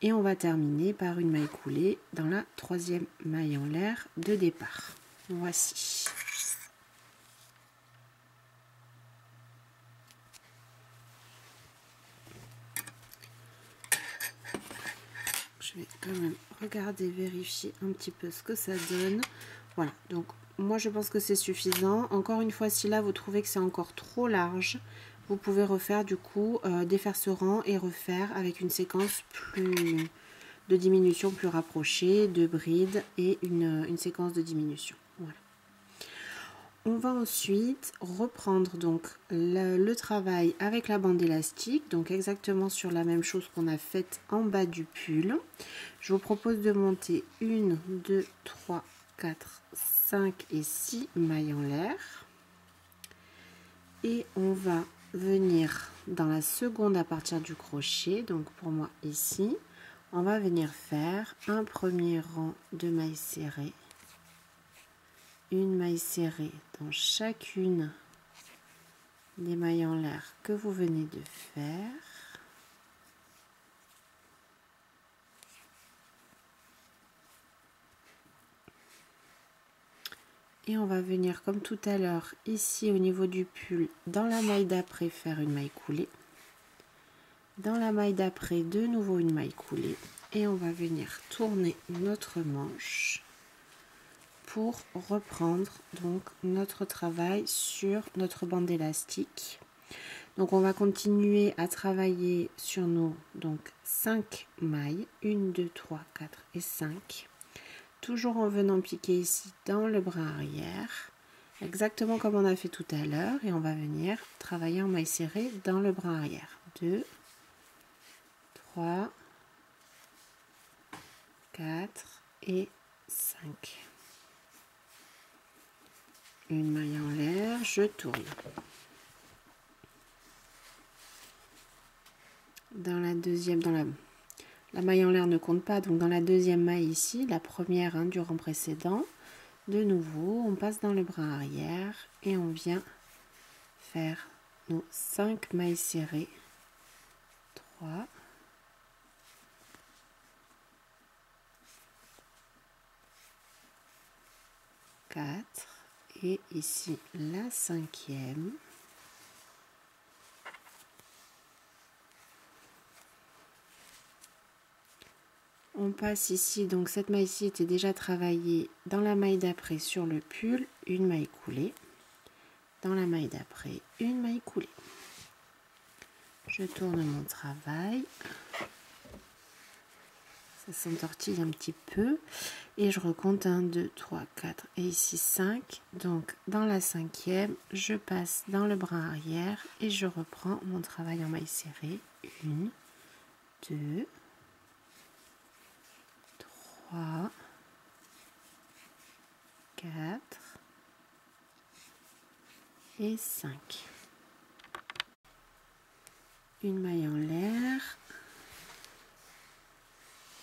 [SPEAKER 1] Et on va terminer par une maille coulée dans la troisième maille en l'air de départ. Voici. Je vais quand même regarder, vérifier un petit peu ce que ça donne. Voilà, donc moi je pense que c'est suffisant. Encore une fois, si là vous trouvez que c'est encore trop large, vous pouvez refaire du coup, défaire ce rang et refaire avec une séquence de diminution plus rapprochée, 2 brides et une séquence de diminution. Voilà. On va ensuite reprendre donc le travail avec la bande élastique, donc exactement sur la même chose qu'on a faite en bas du pull. Je vous propose de monter 1, 2, 3, 4, 5 et 6 mailles en l'air. Et on va venir dans la seconde à partir du crochet, donc pour moi ici, on va venir faire un premier rang de mailles serrées. Une maille serrée dans chacune des mailles en l'air que vous venez de faire. Et on va venir comme tout à l'heure ici au niveau du pull dans la maille d'après faire une maille coulée. Dans la maille d'après de nouveau une maille coulée et on va venir tourner notre manche pour reprendre donc notre travail sur notre bande élastique. Donc on va continuer à travailler sur nos 5 mailles, 1, 2, 3, 4 et 5, toujours en venant piquer ici dans le bras arrière, exactement comme on a fait tout à l'heure, et on va venir travailler en maille serrée dans le bras arrière. 2, 3, 4 et 5. Une maille en l'air, je tourne. Dans la deuxième, la maille en l'air ne compte pas, donc dans la deuxième maille ici, la première du rang précédent, de nouveau, on passe dans le bras arrière et on vient faire nos 5 mailles serrées. 3, 4 et ici la 5e. On passe ici, donc cette maille-ci était déjà travaillée dans la maille d'après sur le pull, une maille coulée. dans la maille d'après une maille coulée. Je tourne mon travail, ça s'entortille un petit peu et je recompte 1, 2, 3, 4 et ici 5. Donc dans la cinquième, je passe dans le bras arrière et je reprends mon travail en maille serrée. 1, 2, 3, 4 et 5. Une maille en l'air.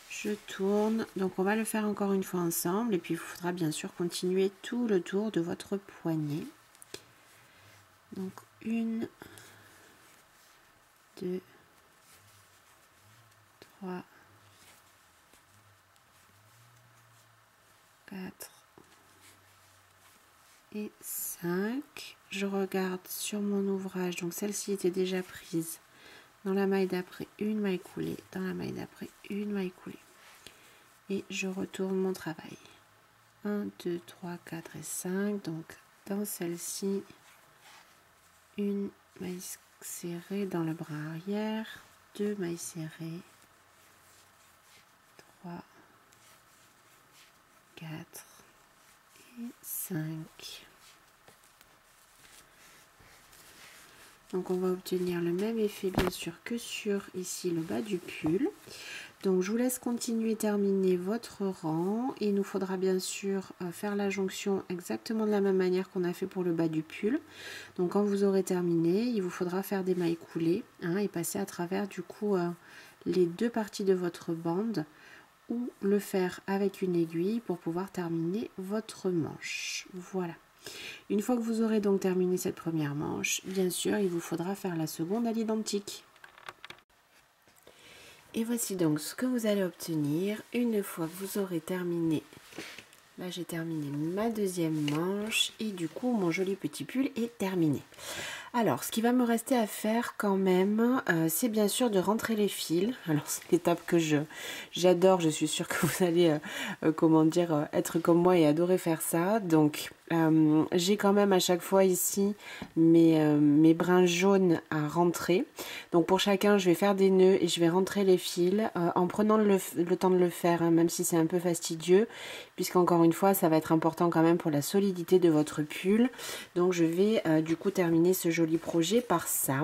[SPEAKER 1] Je tourne, donc on va le faire encore une fois ensemble et puis il faudra bien sûr continuer tout le tour de votre poignet. Donc 1, 2, 3, 4 et 5. Je regarde sur mon ouvrage, donc celle-ci était déjà prise. Dans la maille d'après, une maille coulée. Dans la maille d'après, une maille coulée. Et je retourne mon travail. 1, 2, 3, 4 et 5. Donc dans celle-ci, une maille serrée dans le bras arrière, 2 mailles serrées, 3, 4 et 5. Donc on va obtenir le même effet bien sûr que sur ici le bas du pull. Donc je vous laisse continuer, terminer votre rang. Il nous faudra bien sûr faire la jonction exactement de la même manière qu'on a fait pour le bas du pull. Donc quand vous aurez terminé, il vous faudra faire des mailles coulées et passer à travers du coup les deux parties de votre bande ou le faire avec une aiguille pour pouvoir terminer votre manche. Voilà. Une fois que vous aurez donc terminé cette première manche, bien sûr, il vous faudra faire la seconde à l'identique. Et voici donc ce que vous allez obtenir une fois que vous aurez terminé. Là, j'ai terminé ma deuxième manche et du coup, mon joli petit pull est terminé. Alors, ce qui va me rester à faire quand même, c'est bien sûr de rentrer les fils. Alors, c'est l'étape que j'adore. Je suis sûre que vous allez, comment dire, être comme moi et adorer faire ça. Donc, j'ai quand même à chaque fois ici mes brins jaunes à rentrer. Donc, pour chacun, je vais faire des nœuds et je vais rentrer les fils en prenant le temps de le faire, même si c'est un peu fastidieux, puisqu'encore une fois, ça va être important quand même pour la solidité de votre pull. Donc, je vais du coup terminer ce joli projet par ça.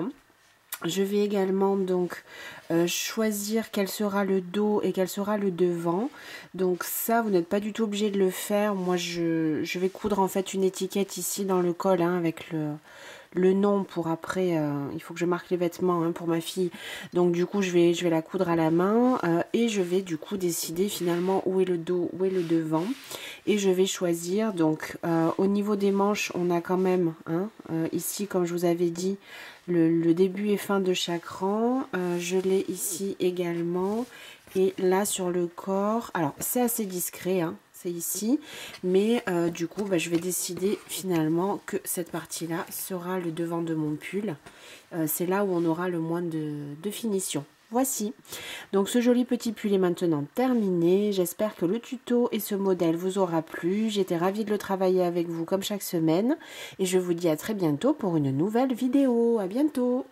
[SPEAKER 1] Je vais également donc choisir quel sera le dos et quel sera le devant. Donc ça, vous n'êtes pas du tout obligé de le faire. Moi, je vais coudre en fait une étiquette ici dans le col avec le nom pour après. Il faut que je marque les vêtements pour ma fille. Donc du coup, je vais la coudre à la main et je vais du coup décider finalement où est le dos, où est le devant. Et je vais choisir, donc au niveau des manches, on a quand même ici, comme je vous avais dit, le début et fin de chaque rang. Je l'ai ici également. Et là sur le corps, alors c'est assez discret, c'est ici. Mais du coup, je vais décider finalement que cette partie-là sera le devant de mon pull. C'est là où on aura le moins de finition. Voici, donc ce joli petit pull est maintenant terminé. J'espère que le tuto et ce modèle vous aura plu. J'étais ravie de le travailler avec vous comme chaque semaine. Et je vous dis à très bientôt pour une nouvelle vidéo. À bientôt!